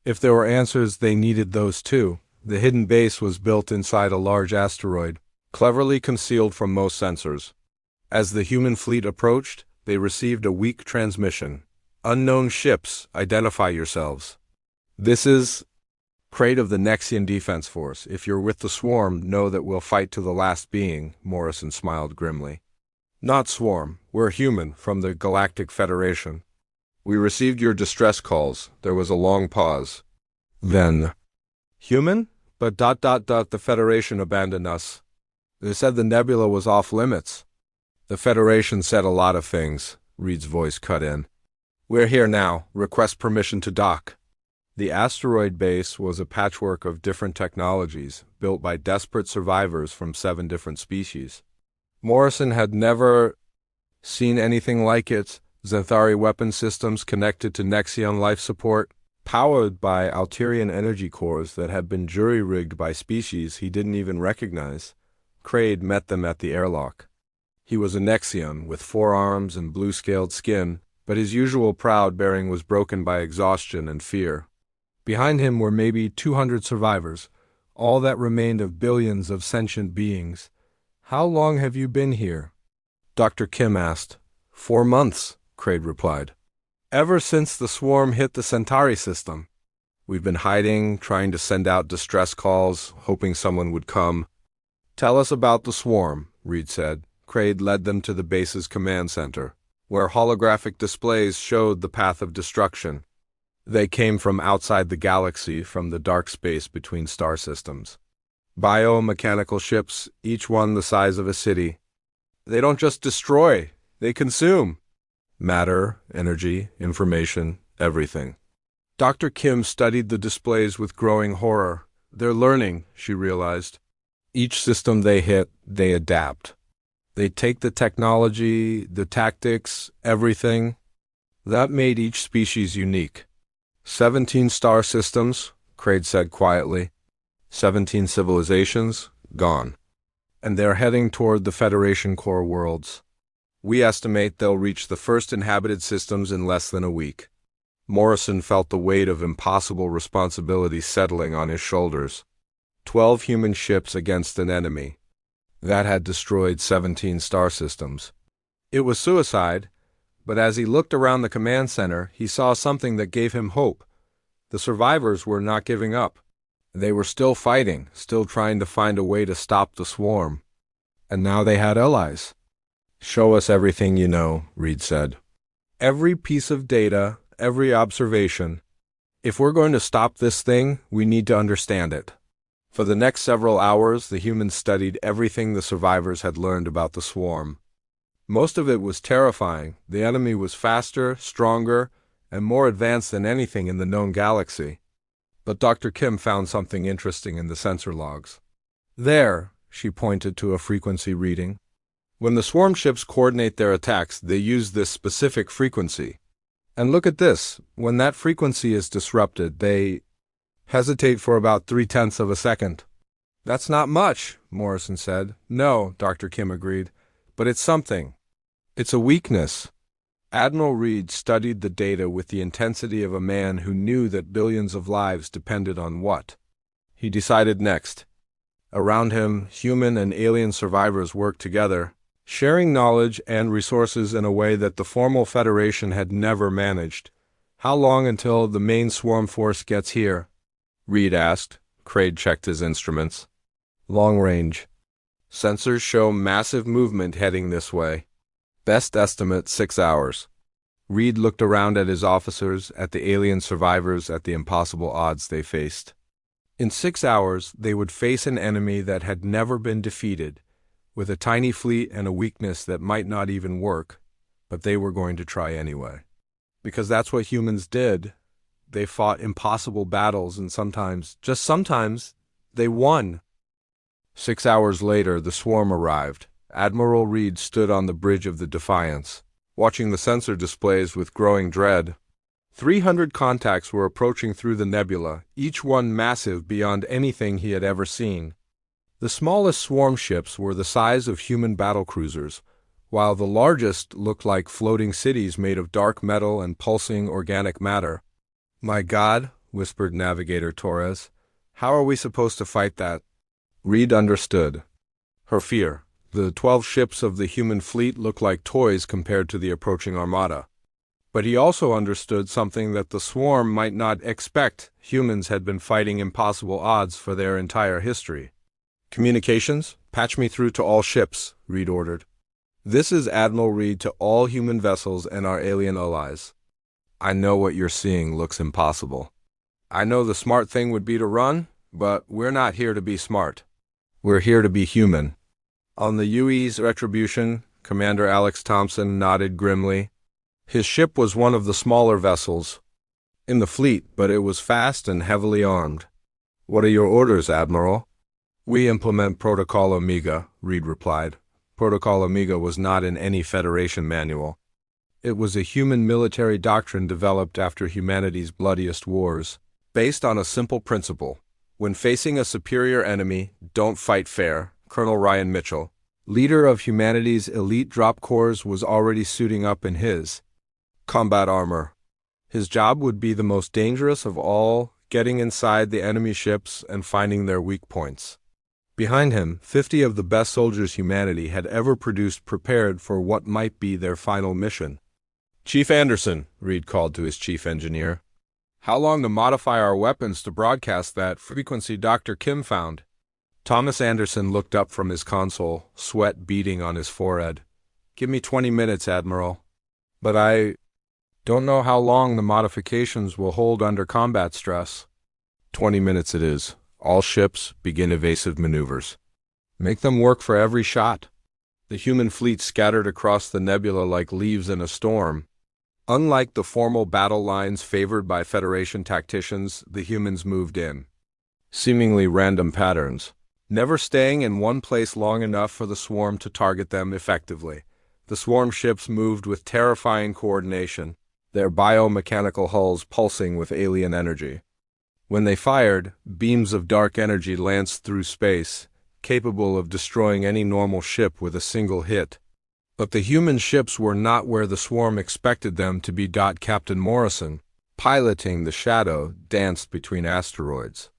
If there were answers, they needed those too. The hidden base was built inside a large asteroid, cleverly concealed from most sensors. As the human fleet approached, they received a weak transmission. "Unknown ships, identify yourselves." "This is Crate of the Nexian Defense Force. If you're with the swarm, know that we'll fight to the last being," Morrison smiled grimly. "Not swarm. We're human, from the Galactic Federation. We received your distress calls." There was a long pause. Then, "Human? But the Federation abandoned us. They said the nebula was off limits." "The Federation said a lot of things," Reed's voice cut in. "We're here now. Request permission to dock." The asteroid base was a patchwork of different technologies, built by desperate survivors from 7 different species. Morrison had never seen anything like it. Xanthari weapon systems connected to Nexion life support, powered by Alterian energy cores that had been jury-rigged by species he didn't even recognize. Crade met them at the airlock. He was a Nexion with 4 arms and blue-scaled skin, but his usual proud bearing was broken by exhaustion and fear. Behind him were maybe 200 survivors, all that remained of billions of sentient beings. "How long have you been here?" Dr. Kim asked. 4 months, Crade replied. "Ever since the swarm hit the Centauri system. We've been hiding, trying to send out distress calls, hoping someone would come." "Tell us about the swarm," Reed said. Crade led them to the base's command center, where holographic displays showed the path of destruction. They came from outside the galaxy, from the dark space between star systems. Biomechanical ships, each one the size of a city. They don't just destroy, they consume. Matter, energy, information, everything. Dr. Kim studied the displays with growing horror. They're learning, she realized. Each system they hit, they adapt. They take the technology, the tactics, everything. That made each species unique. 17 star systems, Crade said quietly. 17 civilizations, gone. And they're heading toward the Federation core worlds. We estimate they'll reach the first inhabited systems in less than a week. Morrison felt the weight of impossible responsibility settling on his shoulders. 12 human ships against an enemy that had destroyed 17 star systems. It was suicide, but as he looked around the command center, he saw something that gave him hope. The survivors were not giving up. They were still fighting, still trying to find a way to stop the swarm. And now they had allies. "Show us everything you know," Reed said. "Every piece of data, every observation. If we're going to stop this thing, we need to understand it." For the next several hours, the humans studied everything the survivors had learned about the swarm. Most of it was terrifying. The enemy was faster, stronger, and more advanced than anything in the known galaxy. But Dr. Kim found something interesting in the sensor logs. There, she pointed to a frequency reading. When the swarm ships coordinate their attacks, they use this specific frequency. And look at this. When that frequency is disrupted, they hesitate for about 0.3 of a second. "That's not much," Morrison said. "No," Dr. Kim agreed. "But it's something. It's a weakness." Admiral Reed studied the data with the intensity of a man who knew that billions of lives depended on what he decided next. Around him, human and alien survivors worked together, sharing knowledge and resources in a way that the formal Federation had never managed. "How long until the main swarm force gets here?" Reed asked. Crade checked his instruments. "Long range. Sensors show massive movement heading this way. Best estimate 6 hours. Reed looked around at his officers, at the alien survivors, at the impossible odds they faced. In 6 hours, they would face an enemy that had never been defeated, with a tiny fleet and a weakness that might not even work, but they were going to try anyway. Because that's what humans did. They fought impossible battles, and sometimes, just sometimes, they won. 6 hours later, the swarm arrived. Admiral Reed stood on the bridge of the Defiance, watching the sensor displays with growing dread. 300 contacts were approaching through the nebula, each one massive beyond anything he had ever seen. The smallest swarm ships were the size of human battlecruisers, while the largest looked like floating cities made of dark metal and pulsing organic matter. "My God," whispered Navigator Torres, "how are we supposed to fight that?" Reed understood her fear. The 12 ships of the human fleet looked like toys compared to the approaching armada. But he also understood something that the swarm might not expect. Humans had been fighting impossible odds for their entire history. "Communications, patch me through to all ships," Reed ordered. "This is Admiral Reed to all human vessels and our alien allies. I know what you're seeing looks impossible. I know the smart thing would be to run, but we're not here to be smart. We're here to be human." On the UE's Retribution, Commander Alex Thompson nodded grimly. His ship was one of the smaller vessels in the fleet, but it was fast and heavily armed. "What are your orders, Admiral?" "We implement Protocol Omega," Reed replied. Protocol Omega was not in any Federation manual. It was a human military doctrine developed after humanity's bloodiest wars, based on a simple principle. When facing a superior enemy, don't fight fair. Colonel Ryan Mitchell, leader of humanity's elite drop corps, was already suiting up in his combat armor. His job would be the most dangerous of all, getting inside the enemy ships and finding their weak points. Behind him, 50 of the best soldiers humanity had ever produced, prepared for what might be their final mission. "Chief Anderson," Reed called to his chief engineer. "How long to modify our weapons to broadcast that frequency Dr. Kim found?" Thomas Anderson looked up from his console, sweat beading on his forehead. "Give me 20 minutes, Admiral. But I don't know how long the modifications will hold under combat stress." 20 minutes it is. All ships begin evasive maneuvers. Make them work for every shot." The human fleet scattered across the nebula like leaves in a storm. Unlike the formal battle lines favored by Federation tacticians, the humans moved in seemingly random patterns, never staying in one place long enough for the swarm to target them effectively. The swarm ships moved with terrifying coordination, their biomechanical hulls pulsing with alien energy. When they fired, beams of dark energy lanced through space, capable of destroying any normal ship with a single hit. But the human ships were not where the swarm expected them to be. Captain Morrison, piloting the Shadow, danced between asteroids,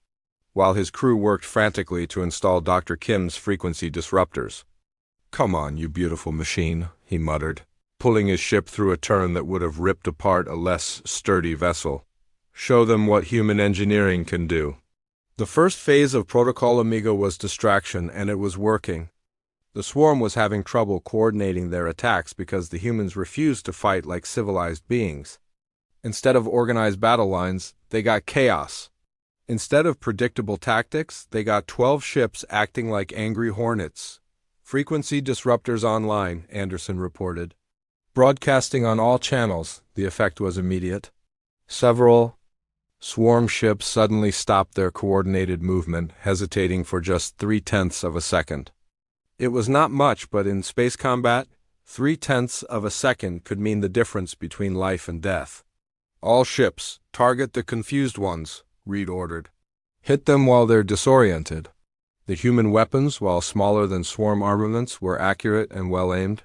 while his crew worked frantically to install Dr. Kim's frequency disruptors. "Come on, you beautiful machine," he muttered, pulling his ship through a turn that would have ripped apart a less sturdy vessel. "Show them what human engineering can do." The first phase of Protocol Omega was distraction, and it was working. The swarm was having trouble coordinating their attacks because the humans refused to fight like civilized beings. Instead of organized battle lines, they got chaos. Instead of predictable tactics, they got 12 ships acting like angry hornets. "Frequency disruptors online," Anderson reported. "Broadcasting on all channels." The effect was immediate. Several swarm ships suddenly stopped their coordinated movement, hesitating for just 0.3 of a second. It was not much, but in space combat, 0.3 of a second could mean the difference between life and death. "All ships, target the confused ones," Reed ordered. "Hit them while they're disoriented." The human weapons, while smaller than swarm armaments, were accurate and well-aimed.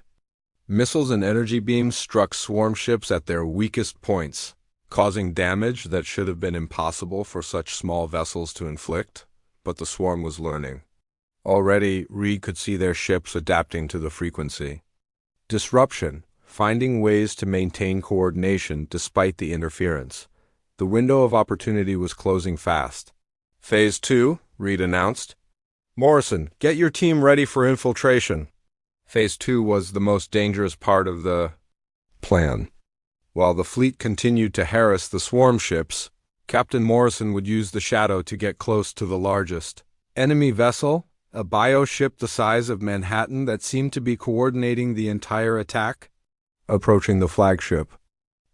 Missiles and energy beams struck swarm ships at their weakest points, causing damage that should have been impossible for such small vessels to inflict. But the swarm was learning. Already, Reed could see their ships adapting to the frequency. Disruption, finding ways to maintain coordination despite the interference. The window of opportunity was closing fast. "Phase 2, Reed announced. Morrison, get your team ready for infiltration. Phase 2 was the most dangerous part of the plan. While the fleet continued to harass the swarm ships, Captain Morrison would use the shadow to get close to the largest enemy vessel, a bio-ship the size of Manhattan that seemed to be coordinating the entire attack. Approaching the flagship,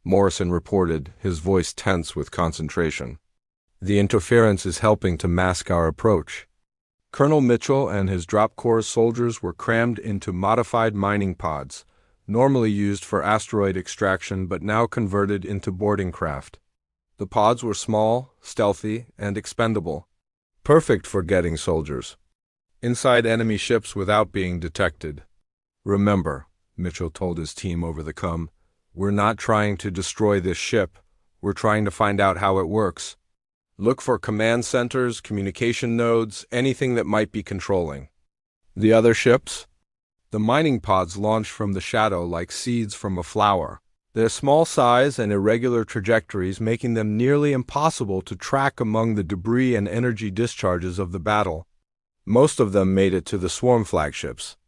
Morrison reported, his voice tense with concentration. The interference is helping to mask our approach. Colonel Mitchell and his drop corps soldiers were crammed into modified mining pods, normally used for asteroid extraction but now converted into boarding craft. The pods were small, stealthy, and expendable, perfect for getting soldiers inside enemy ships without being detected. Remember, Mitchell told his team over the comm, we're not trying to destroy this ship, we're trying to find out how it works. Look for command centers, communication nodes, anything that might be controlling the other ships. The mining pods launched from the shadow like seeds from a flower, their small size and irregular trajectories making them nearly impossible to track among the debris and energy discharges of the battle. Most of them made it to the swarm flagships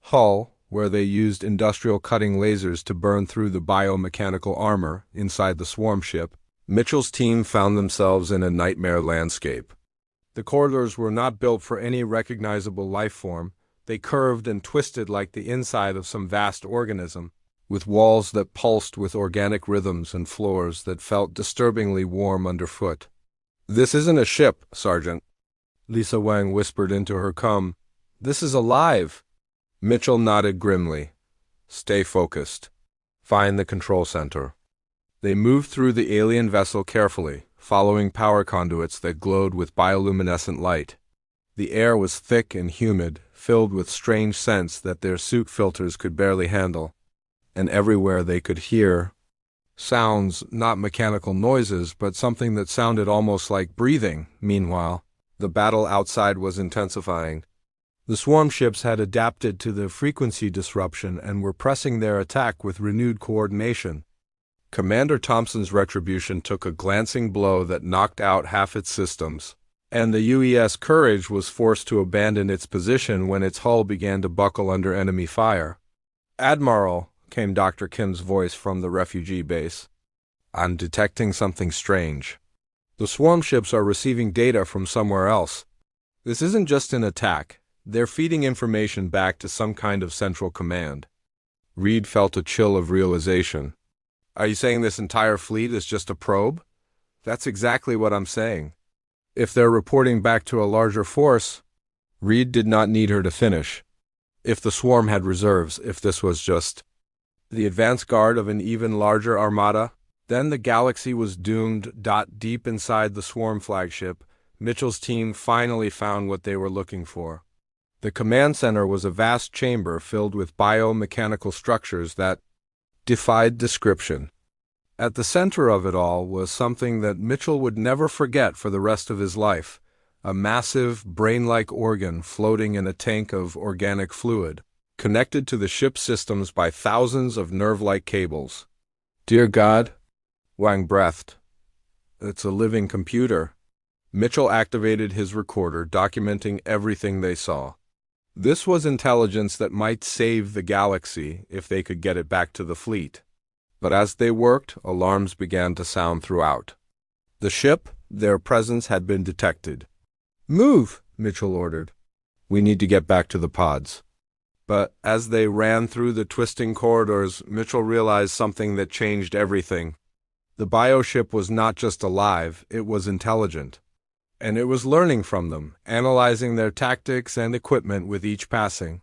hull, where they used industrial cutting lasers to burn through the biomechanical armor inside the swarm ship. Mitchell's team found themselves in a nightmare landscape. The corridors were not built for any recognizable life form. They curved and twisted like the inside of some vast organism, with walls that pulsed with organic rhythms and floors that felt disturbingly warm underfoot. "This isn't a ship, Sergeant," Lisa Wang whispered into her comm. "This is alive." Mitchell nodded grimly. "Stay focused. Find the control center." They moved through the alien vessel carefully, following power conduits that glowed with bioluminescent light. The air was thick and humid, filled with strange scents that their suit filters could barely handle. And everywhere they could hear sounds, not mechanical noises, but something that sounded almost like breathing. Meanwhile, the battle outside was intensifying. The swarm ships had adapted to the frequency disruption and were pressing their attack with renewed coordination. Commander Thompson's retribution took a glancing blow that knocked out half its systems, and the UES Courage was forced to abandon its position when its hull began to buckle under enemy fire. "Admiral," came Dr. Kim's voice from the refugee base, "I'm detecting something strange. The swarm ships are receiving data from somewhere else. This isn't just an attack. They're feeding information back to some kind of central command." Reed felt a chill of realization. "Are you saying this entire fleet is just a probe?" "That's exactly what I'm saying. If they're reporting back to a larger force..." Reed did not need her to finish. If the swarm had reserves, if this was just the advance guard of an even larger armada, then the galaxy was doomed. Deep inside the swarm flagship, Mitchell's team finally found what they were looking for. The command center was a vast chamber filled with biomechanical structures that defied description. At the center of it all was something that Mitchell would never forget for the rest of his life, a massive, brain-like organ floating in a tank of organic fluid, connected to the ship's systems by thousands of nerve-like cables. "Dear God," Wang breathed. "It's a living computer." Mitchell activated his recorder, documenting everything they saw. This was intelligence that might save the galaxy if they could get it back to the fleet. But as they worked, alarms began to sound throughout. The ship, their presence had been detected. "Move," Mitchell ordered. "We need to get back to the pods." But as they ran through the twisting corridors, Mitchell realized something that changed everything. The bioship was not just alive, it was intelligent. And it was learning from them, analyzing their tactics and equipment with each passing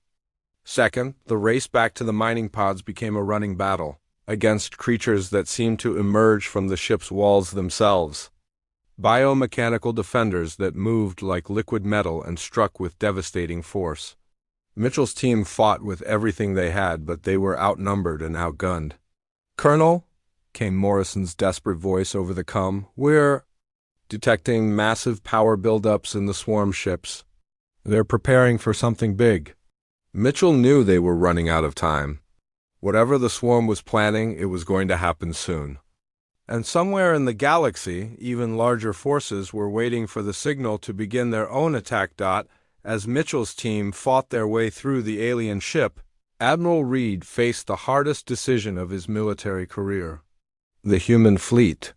second. The race back to the mining pods became a running battle against creatures that seemed to emerge from the ship's walls themselves. Biomechanical defenders that moved like liquid metal and struck with devastating force. Mitchell's team fought with everything they had, but they were outnumbered and outgunned. "Colonel," came Morrison's desperate voice over the comm, "we're detecting massive power buildups in the swarm ships. They're preparing for something big." Mitchell knew they were running out of time. Whatever the swarm was planning, it was going to happen soon. And somewhere in the galaxy, even larger forces were waiting for the signal to begin their own attack. As Mitchell's team fought their way through the alien ship, Admiral Reed faced the hardest decision of his military career. The human fleet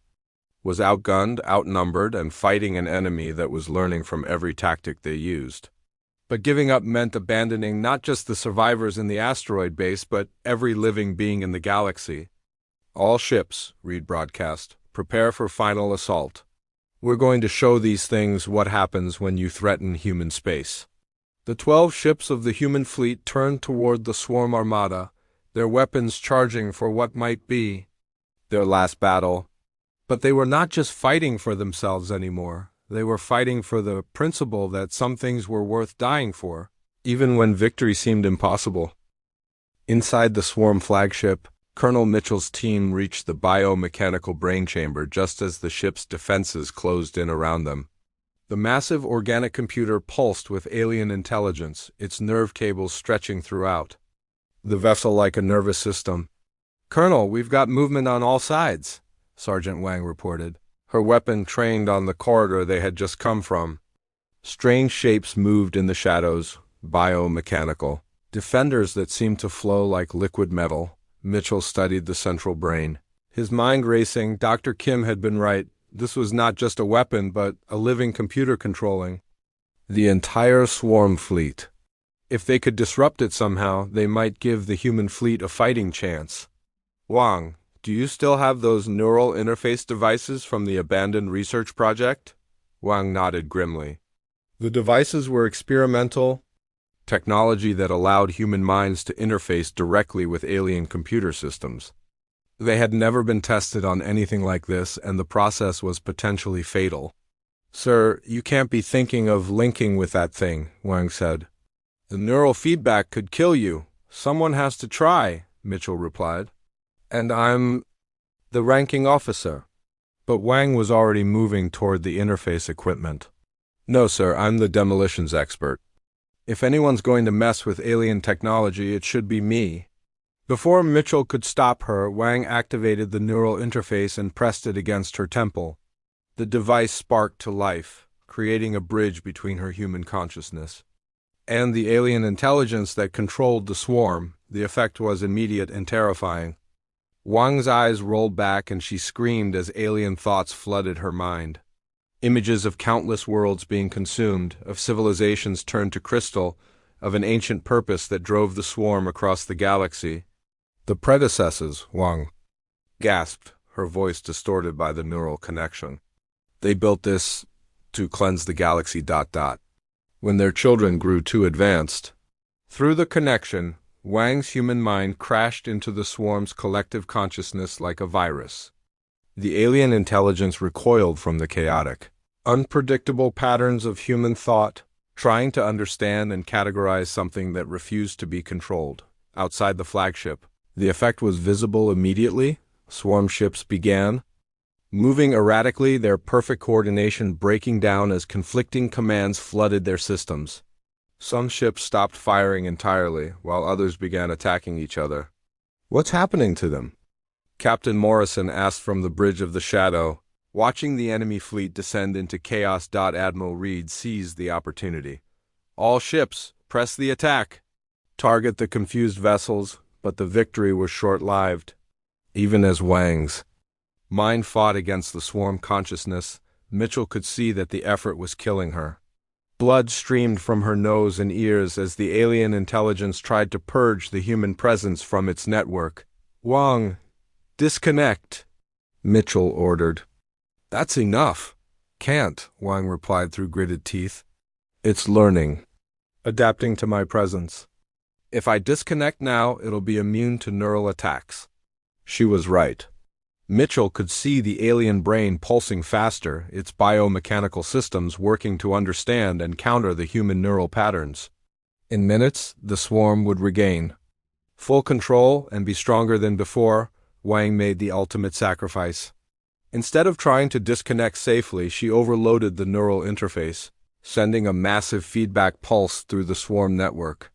was outgunned, outnumbered, and fighting an enemy that was learning from every tactic they used. But giving up meant abandoning not just the survivors in the asteroid base, but every living being in the galaxy. All ships, Reed broadcast, prepare for final assault. We're going to show these things what happens when you threaten human space. The 12 ships of the human fleet turned toward the swarm armada, their weapons charging for what might be their last battle. But they were not just fighting for themselves anymore. They were fighting for the principle that some things were worth dying for, even when victory seemed impossible. Inside the swarm flagship, Colonel Mitchell's team reached the biomechanical brain chamber just as the ship's defenses closed in around them. The massive organic computer pulsed with alien intelligence, its nerve cables stretching throughout the vessel like a nervous system. "Colonel, we've got movement on all sides," Sergeant Wang reported, her weapon trained on the corridor they had just come from. Strange shapes moved in the shadows, biomechanical. Defenders that seemed to flow like liquid metal. Mitchell studied the central brain. His mind racing, Dr. Kim had been right. This was not just a weapon, but a living computer controlling the entire swarm fleet. If they could disrupt it somehow, they might give the human fleet a fighting chance. "Wang, do you still have those neural interface devices from the abandoned research project?" Wang nodded grimly. The devices were experimental technology that allowed human minds to interface directly with alien computer systems. They had never been tested on anything like this, and the process was potentially fatal. "Sir, you can't be thinking of linking with that thing," Wang said. "The neural feedback could kill you. Someone has to try," Mitchell replied. "And I'm the ranking officer." But Wang was already moving toward the interface equipment. "No, sir, I'm the demolitions expert. If anyone's going to mess with alien technology, it should be me." Before Mitchell could stop her, Wang activated the neural interface and pressed it against her temple. The device sparked to life, creating a bridge between her human consciousness and the alien intelligence that controlled the swarm. The effect was immediate and terrifying. Wang's eyes rolled back and she screamed as alien thoughts flooded her mind. Images of countless worlds being consumed, of civilizations turned to crystal, of an ancient purpose that drove the swarm across the galaxy. "The predecessors," Wang gasped, her voice distorted by the neural connection. "They built this to cleanse the galaxy. When their children grew too advanced." Through the connection, Wang's human mind crashed into the swarm's collective consciousness like a virus. The alien intelligence recoiled from the chaotic, unpredictable patterns of human thought, trying to understand and categorize something that refused to be controlled. Outside the flagship, the effect was visible immediately. Swarm ships began moving erratically, their perfect coordination breaking down as conflicting commands flooded their systems. Some ships stopped firing entirely, while others began attacking each other. "What's happening to them?" Captain Morrison asked from the bridge of the shadow. Watching the enemy fleet descend into chaos. Admiral Reed seized the opportunity. "All ships, press the attack. Target the confused vessels," but the victory was short-lived. Even as Wang's mind fought against the swarm consciousness, Mitchell could see that the effort was killing her. Blood streamed from her nose and ears as the alien intelligence tried to purge the human presence from its network. "Wang, disconnect," Mitchell ordered. "That's enough." "Can't," Wang replied through gritted teeth. "It's learning, adapting to my presence. If I disconnect now, it'll be immune to neural attacks." She was right. Mitchell could see the alien brain pulsing faster, its biomechanical systems working to understand and counter the human neural patterns. In minutes, the swarm would regain full control and be stronger than before. Wang made the ultimate sacrifice. Instead of trying to disconnect safely, she overloaded the neural interface, sending a massive feedback pulse through the swarm network.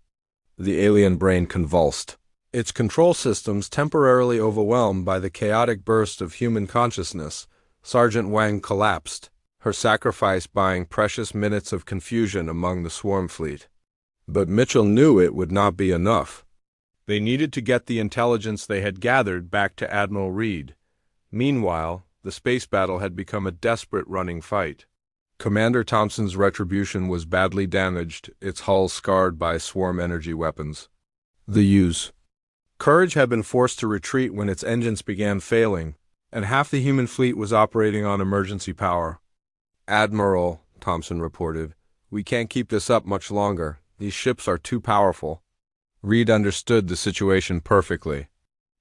The alien brain convulsed, its control systems temporarily overwhelmed by the chaotic burst of human consciousness. Sergeant Wang collapsed, her sacrifice buying precious minutes of confusion among the swarm fleet. But Mitchell knew it would not be enough. They needed to get the intelligence they had gathered back to Admiral Reed. Meanwhile, the space battle had become a desperate running fight. Commander Thompson's Retribution was badly damaged, its hull scarred by swarm energy weapons. The U's Courage had been forced to retreat when its engines began failing, and half the human fleet was operating on emergency power. "Admiral," Thompson reported, "we can't keep this up much longer. These ships are too powerful." Reed understood the situation perfectly.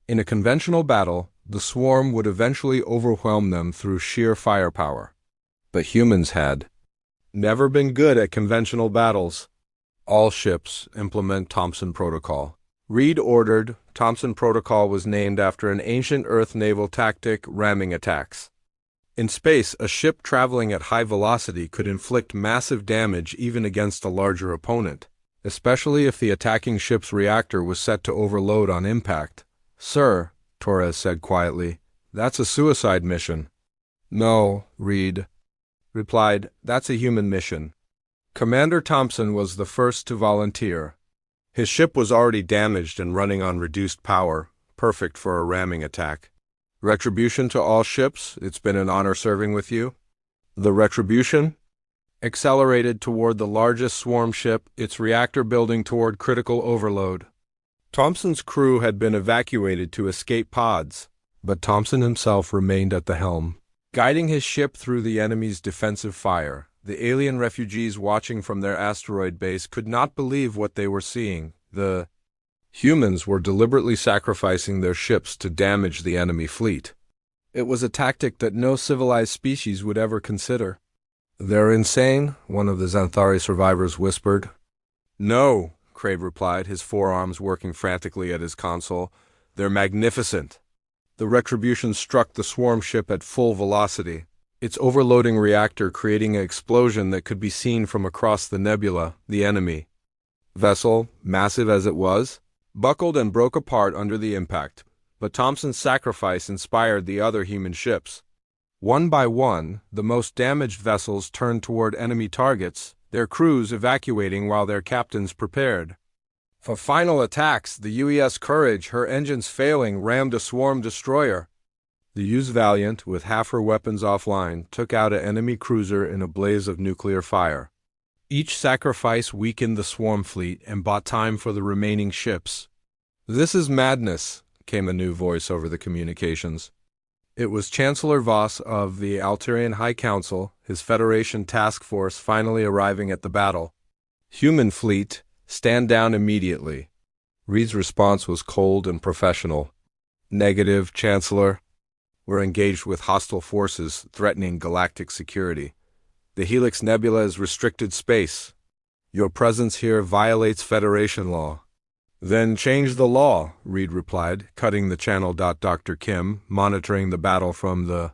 In a conventional battle, the swarm would eventually overwhelm them through sheer firepower. But humans had never been good at conventional battles. "All ships implement Thompson Protocol." Reed ordered. Thompson Protocol was named after an ancient Earth naval tactic, ramming attacks. In space, a ship traveling at high velocity could inflict massive damage even against a larger opponent, especially if the attacking ship's reactor was set to overload on impact. "Sir," Torres said quietly, "that's a suicide mission." "No," Reed replied, "that's a human mission." Commander Thompson was the first to volunteer. His ship was already damaged and running on reduced power, perfect for a ramming attack. "Retribution to all ships, it's been an honor serving with you." The Retribution accelerated toward the largest swarm ship, its reactor building toward critical overload. Thompson's crew had been evacuated to escape pods, but Thompson himself remained at the helm, guiding his ship through the enemy's defensive fire. The alien refugees watching from their asteroid base could not believe what they were seeing. The humans were deliberately sacrificing their ships to damage the enemy fleet. It was a tactic that no civilized species would ever consider. "They're insane," one of the Xanthari survivors whispered. "No," Crave replied, his forearms working frantically at his console. "They're magnificent." The Retribution struck the swarm ship at full velocity, its overloading reactor creating an explosion that could be seen from across the nebula. The enemy vessel, massive as it was, buckled and broke apart under the impact, but Thompson's sacrifice inspired the other human ships. One by one, the most damaged vessels turned toward enemy targets, their crews evacuating while their captains prepared for final attacks. The UES Courage, her engines failing, rammed a swarm destroyer. The U's Valiant, with half her weapons offline, took out an enemy cruiser in a blaze of nuclear fire. Each sacrifice weakened the swarm fleet and bought time for the remaining ships. "This is madness," came a new voice over the communications. It was Chancellor Voss of the Altarian High Council, his Federation task force finally arriving at the battle. "Human fleet, stand down immediately." Reed's response was cold and professional. "Negative, Chancellor. We're engaged with hostile forces threatening galactic security. The Helix Nebula is restricted space. Your presence here violates Federation law." "Then change the law," Reed replied, cutting the channel. Dr. Kim, monitoring the battle from the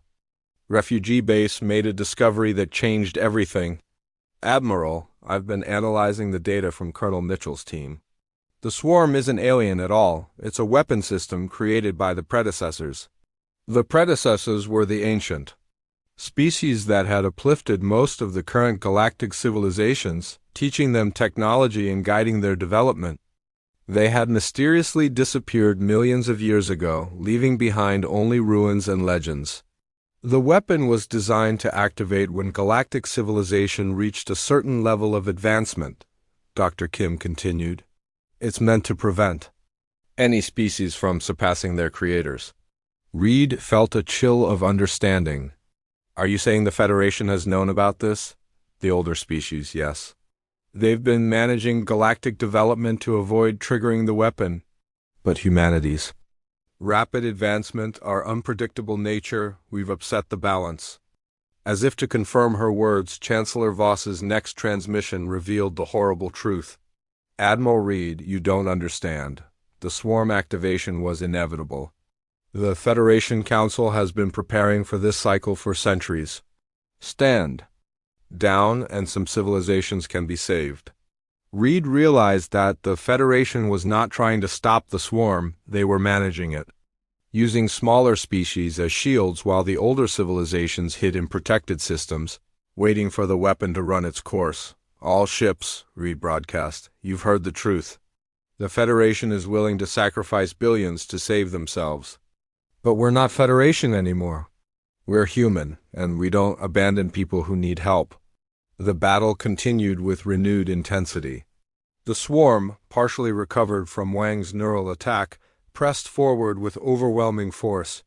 refugee base, made a discovery that changed everything. "Admiral, I've been analyzing the data from Colonel Mitchell's team. The swarm isn't alien at all. It's a weapon system created by the predecessors. The predecessors were the ancient species that had uplifted most of the current galactic civilizations, teaching them technology and guiding their development. They had mysteriously disappeared millions of years ago, leaving behind only ruins and legends. The weapon was designed to activate when galactic civilization reached a certain level of advancement," Dr. Kim continued. "It's meant to prevent any species from surpassing their creators." Reed felt a chill of understanding. "Are you saying the Federation has known about this?" "The older species, yes. They've been managing galactic development to avoid triggering the weapon. But humanity's rapid advancement, our unpredictable nature, we've upset the balance." As if to confirm her words, Chancellor Voss's next transmission revealed the horrible truth. "Admiral Reed, you don't understand. The swarm activation was inevitable. The Federation Council has been preparing for this cycle for centuries. Stand down and some civilizations can be saved." Reed realized that the Federation was not trying to stop the swarm, they were managing it, using smaller species as shields while the older civilizations hid in protected systems. waiting for the weapon to run its course. All ships, Reed broadcast, you've heard the truth. The Federation is willing to sacrifice billions to save themselves. But we're not Federation anymore. We're human, and we don't abandon people who need help. The battle continued with renewed intensity. The swarm, partially recovered from Wang's neural attack, pressed forward with overwhelming force.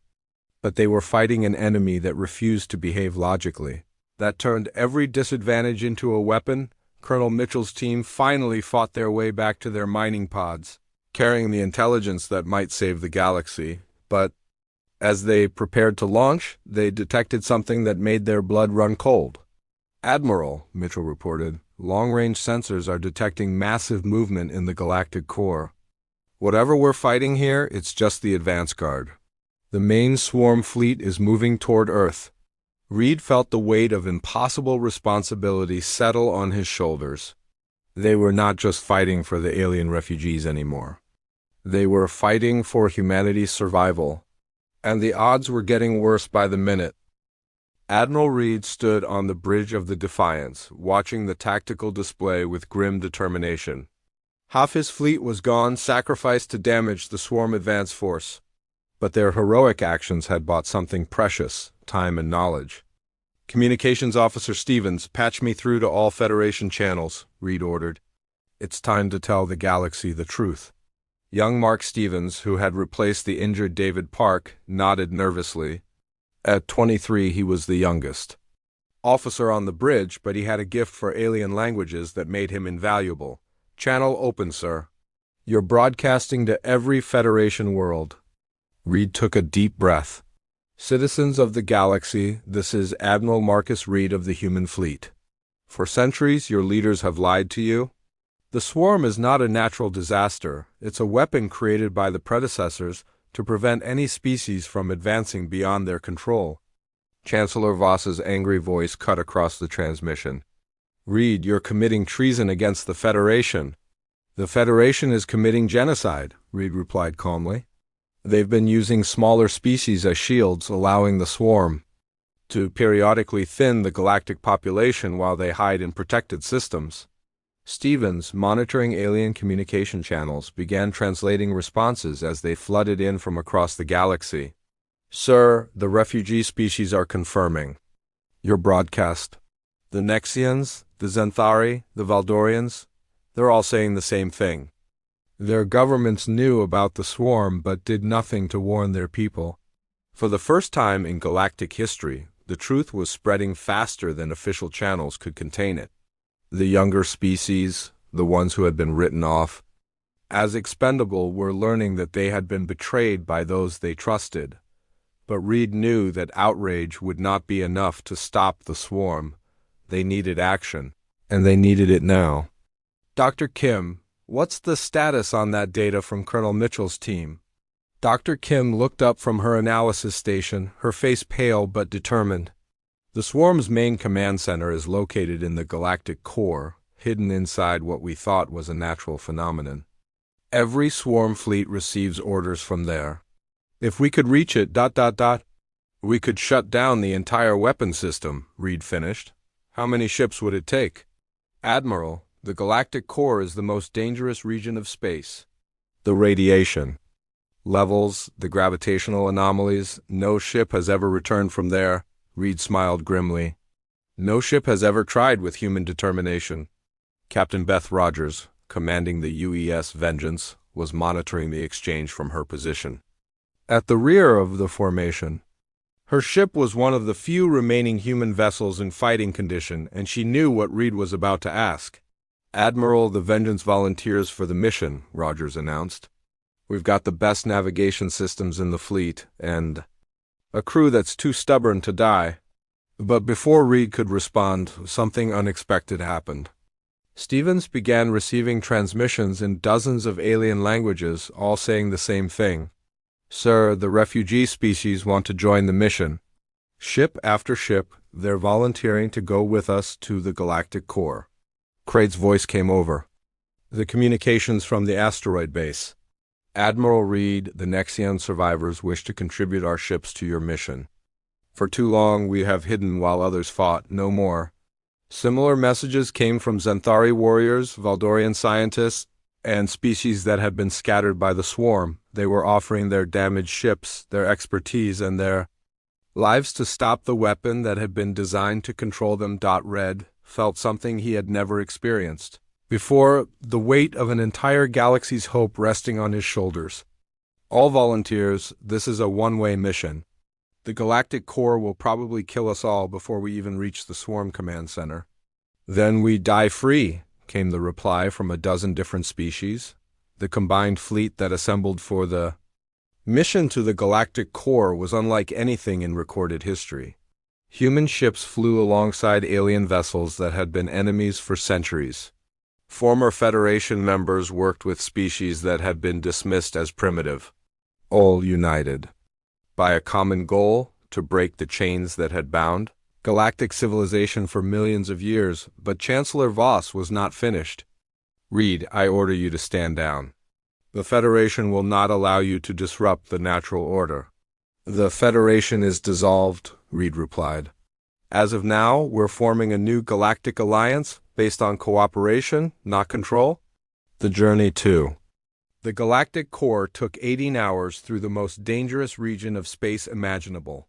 But they were fighting an enemy that refused to behave logically, that turned every disadvantage into a weapon. Colonel Mitchell's team finally fought their way back to their mining pods, carrying the intelligence that might save the galaxy. But as they prepared to launch, they detected something that made their blood run cold. "Admiral," Mitchell reported, "long-range sensors are detecting massive movement in the galactic core. Whatever we're fighting here, it's just the advance guard. The main swarm fleet is moving toward Earth." Reed felt the weight of impossible responsibility settle on his shoulders. They were not just fighting for the alien refugees anymore. They were fighting for humanity's survival, and the odds were getting worse by the minute. Admiral Reed stood on the bridge of the Defiance, watching the tactical display with grim determination. Half his fleet was gone, sacrificed to damage the swarm advance force. But their heroic actions had bought something precious: time and knowledge. "Communications Officer Stevens, patch me through to all Federation channels," Reed ordered. "It's time to tell the galaxy the truth." Young Mark Stevens, who had replaced the injured David Park, nodded nervously. At 23, he was the youngest officer on the bridge, but he had a gift for alien languages that made him invaluable. "Channel open, sir. You're broadcasting to every Federation world." Reed took a deep breath. "Citizens of the galaxy, this is Admiral Marcus Reed of the Human Fleet. For centuries, your leaders have lied to you. The swarm is not a natural disaster. It's a weapon created by the predecessors to prevent any species from advancing beyond their control." Chancellor Voss's angry voice cut across the transmission. "Reed, you're committing treason against the Federation." "The Federation is committing genocide," Reed replied calmly. "They've been using smaller species as shields, allowing the swarm to periodically thin the galactic population while they hide in protected systems." Stevens, monitoring alien communication channels, began translating responses as they flooded in from across the galaxy. "Sir, the refugee species are confirming your broadcast. The Nexians, the Zenthari, the Valdorians, they're all saying the same thing. Their governments knew about the swarm but did nothing to warn their people." For the first time in galactic history, the truth was spreading faster than official channels could contain it. The younger species, the ones who had been written off as expendable, were learning that they had been betrayed by those they trusted. But Reed knew that outrage would not be enough to stop the swarm. They needed action, and they needed it now. "Dr. Kim, what's the status on that data from Colonel Mitchell's team?" Dr. Kim looked up from her analysis station, her face pale but determined. "The swarm's main command center is located in the galactic core, hidden inside what we thought was a natural phenomenon. Every swarm fleet receives orders from there. If we could reach it, we could shut down the entire weapon system," Reed finished. "How many ships would it take?" "Admiral, the galactic core is the most dangerous region of space. The radiation levels, the gravitational anomalies, no ship has ever returned from there." Reed smiled grimly. "No ship has ever tried with human determination." Captain Beth Rogers, commanding the UES Vengeance, was monitoring the exchange from her position at the rear of the formation. Her ship was one of the few remaining human vessels in fighting condition, and she knew what Reed was about to ask. "Admiral, the Vengeance volunteers for the mission," Rogers announced. "We've got the best navigation systems in the fleet, and a crew that's too stubborn to die." But before Reed could respond, something unexpected happened. Stevens began receiving transmissions in dozens of alien languages, all saying the same thing. "Sir, the refugee species want to join the mission. Ship after ship, they're volunteering to go with us to the galactic core." Craig's voice came over. "The communications from the asteroid base. Admiral Reed, the Nexian survivors wish to contribute our ships to your mission. For too long we have hidden while others fought, no more. Similar messages came from Xanthari warriors, Valdorian scientists, and species that had been scattered by the swarm. They were offering their damaged ships, their expertise, and their lives to stop the weapon that had been designed to control them. Red felt something he had never experienced before, the weight of an entire galaxy's hope resting on his shoulders. All volunteers, this is a one-way mission. The Galactic Core will probably kill us all before we even reach the Swarm Command Center. Then we die free, came the reply from a dozen different species. The combined fleet that assembled for the mission to the Galactic Core was unlike anything in recorded history. Human ships flew alongside alien vessels that had been enemies for centuries. Former Federation members worked with species that had been dismissed as primitive, all united by a common goal to break the chains that had bound galactic civilization for millions of years. But Chancellor Voss was not finished. Reed, I order you to stand down. The Federation will not allow you to disrupt the natural order. The Federation is dissolved, Reed replied. As of now, we're forming a new galactic alliance based on cooperation, not control. The journey to the Galactic Core took 18 hours through the most dangerous region of space imaginable.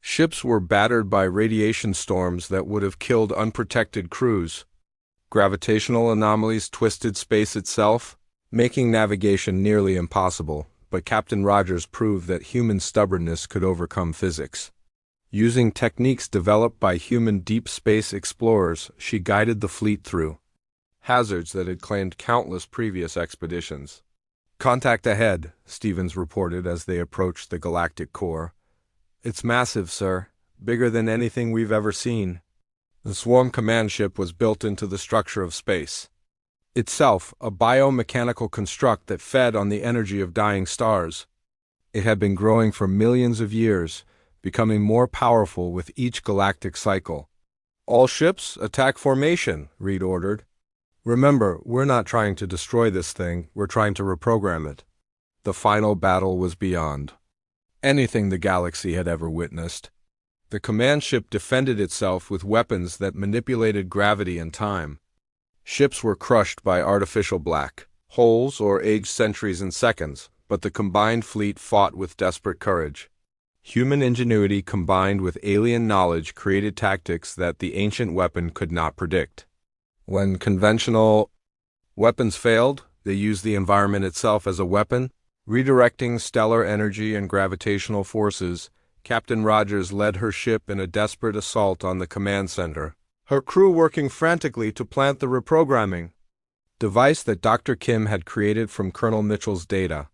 Ships were battered by radiation storms that would have killed unprotected crews. Gravitational anomalies twisted space itself, making navigation nearly impossible, but Captain Rogers proved that human stubbornness could overcome physics. Using techniques developed by human deep space explorers, she guided the fleet through hazards that had claimed countless previous expeditions. Contact ahead, Stevens reported as they approached the Galactic Core. It's massive, sir. Bigger than anything we've ever seen. The Swarm command ship was built into the structure of space. Itself, a biomechanical construct that fed on the energy of dying stars. It had been growing for millions of years, becoming more powerful with each galactic cycle. All ships, attack formation, Reed ordered. Remember, we're not trying to destroy this thing, we're trying to reprogram it. The final battle was beyond anything the galaxy had ever witnessed. The command ship defended itself with weapons that manipulated gravity and time. Ships were crushed by artificial black holes or aged centuries and seconds, but the combined fleet fought with desperate courage. Human ingenuity combined with alien knowledge created tactics that the ancient weapon could not predict. When conventional weapons failed, they used the environment itself as a weapon, redirecting stellar energy and gravitational forces. Captain Rogers led her ship in a desperate assault on the command center, her crew working frantically to plant the reprogramming device that Dr. Kim had created from Colonel Mitchell's data.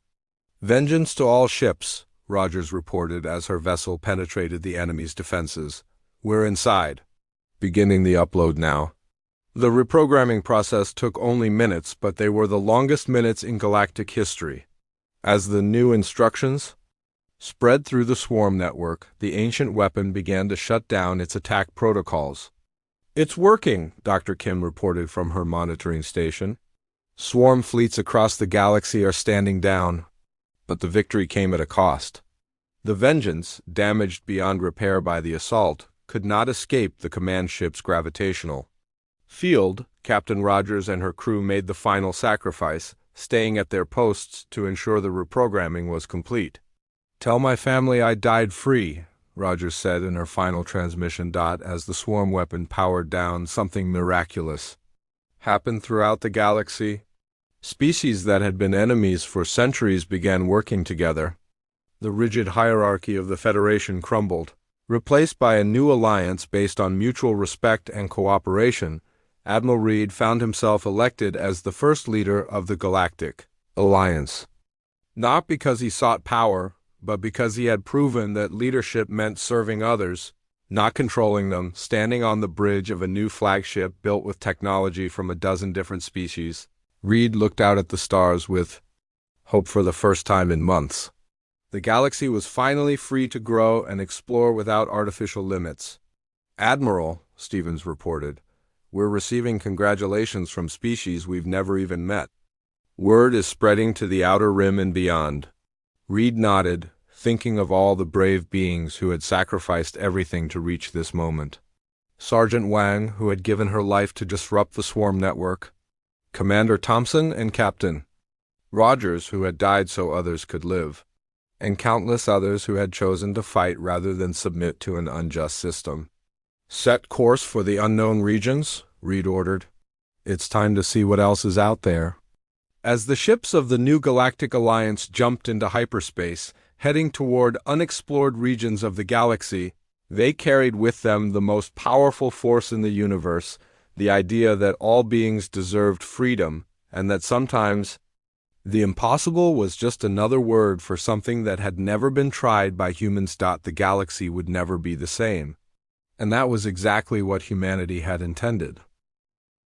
Vengeance to all ships, Rogers reported as her vessel penetrated the enemy's defenses. We're inside. Beginning the upload now. The reprogramming process took only minutes, but they were the longest minutes in galactic history. As the new instructions spread through the swarm network, the ancient weapon began to shut down its attack protocols. It's working, Dr. Kim reported from her monitoring station. Swarm fleets across the galaxy are standing down. But the victory came at a cost. The Vengeance, damaged beyond repair by the assault, could not escape the command ship's gravitational field. Captain Rogers and her crew made the final sacrifice, staying at their posts to ensure the reprogramming was complete. Tell my family I died free, Rogers said in her final transmission. As the swarm weapon powered down, something miraculous happened throughout the galaxy. Species that had been enemies for centuries began working together. The rigid hierarchy of the Federation crumbled. Replaced by a new alliance based on mutual respect and cooperation, Admiral Reed found himself elected as the first leader of the Galactic Alliance. Not because he sought power, but because he had proven that leadership meant serving others, not controlling them. Standing on the bridge of a new flagship built with technology from a dozen different species, Reed looked out at the stars with hope for the first time in months. The galaxy was finally free to grow and explore without artificial limits. Admiral, Stevens reported, we're receiving congratulations from species we've never even met. Word is spreading to the outer rim and beyond. Reed nodded, thinking of all the brave beings who had sacrificed everything to reach this moment. Sergeant Wang, who had given her life to disrupt the swarm network, Commander Thompson and Captain Rogers, who had died so others could live, and countless others who had chosen to fight rather than submit to an unjust system. "Set course for the unknown regions," Reed ordered. "It's time to see what else is out there." As the ships of the New Galactic Alliance jumped into hyperspace, heading toward unexplored regions of the galaxy, they carried with them the most powerful force in the universe, the idea that all beings deserved freedom, and that sometimes the impossible was just another word for something that had never been tried by humans. The galaxy would never be the same. And that was exactly what humanity had intended.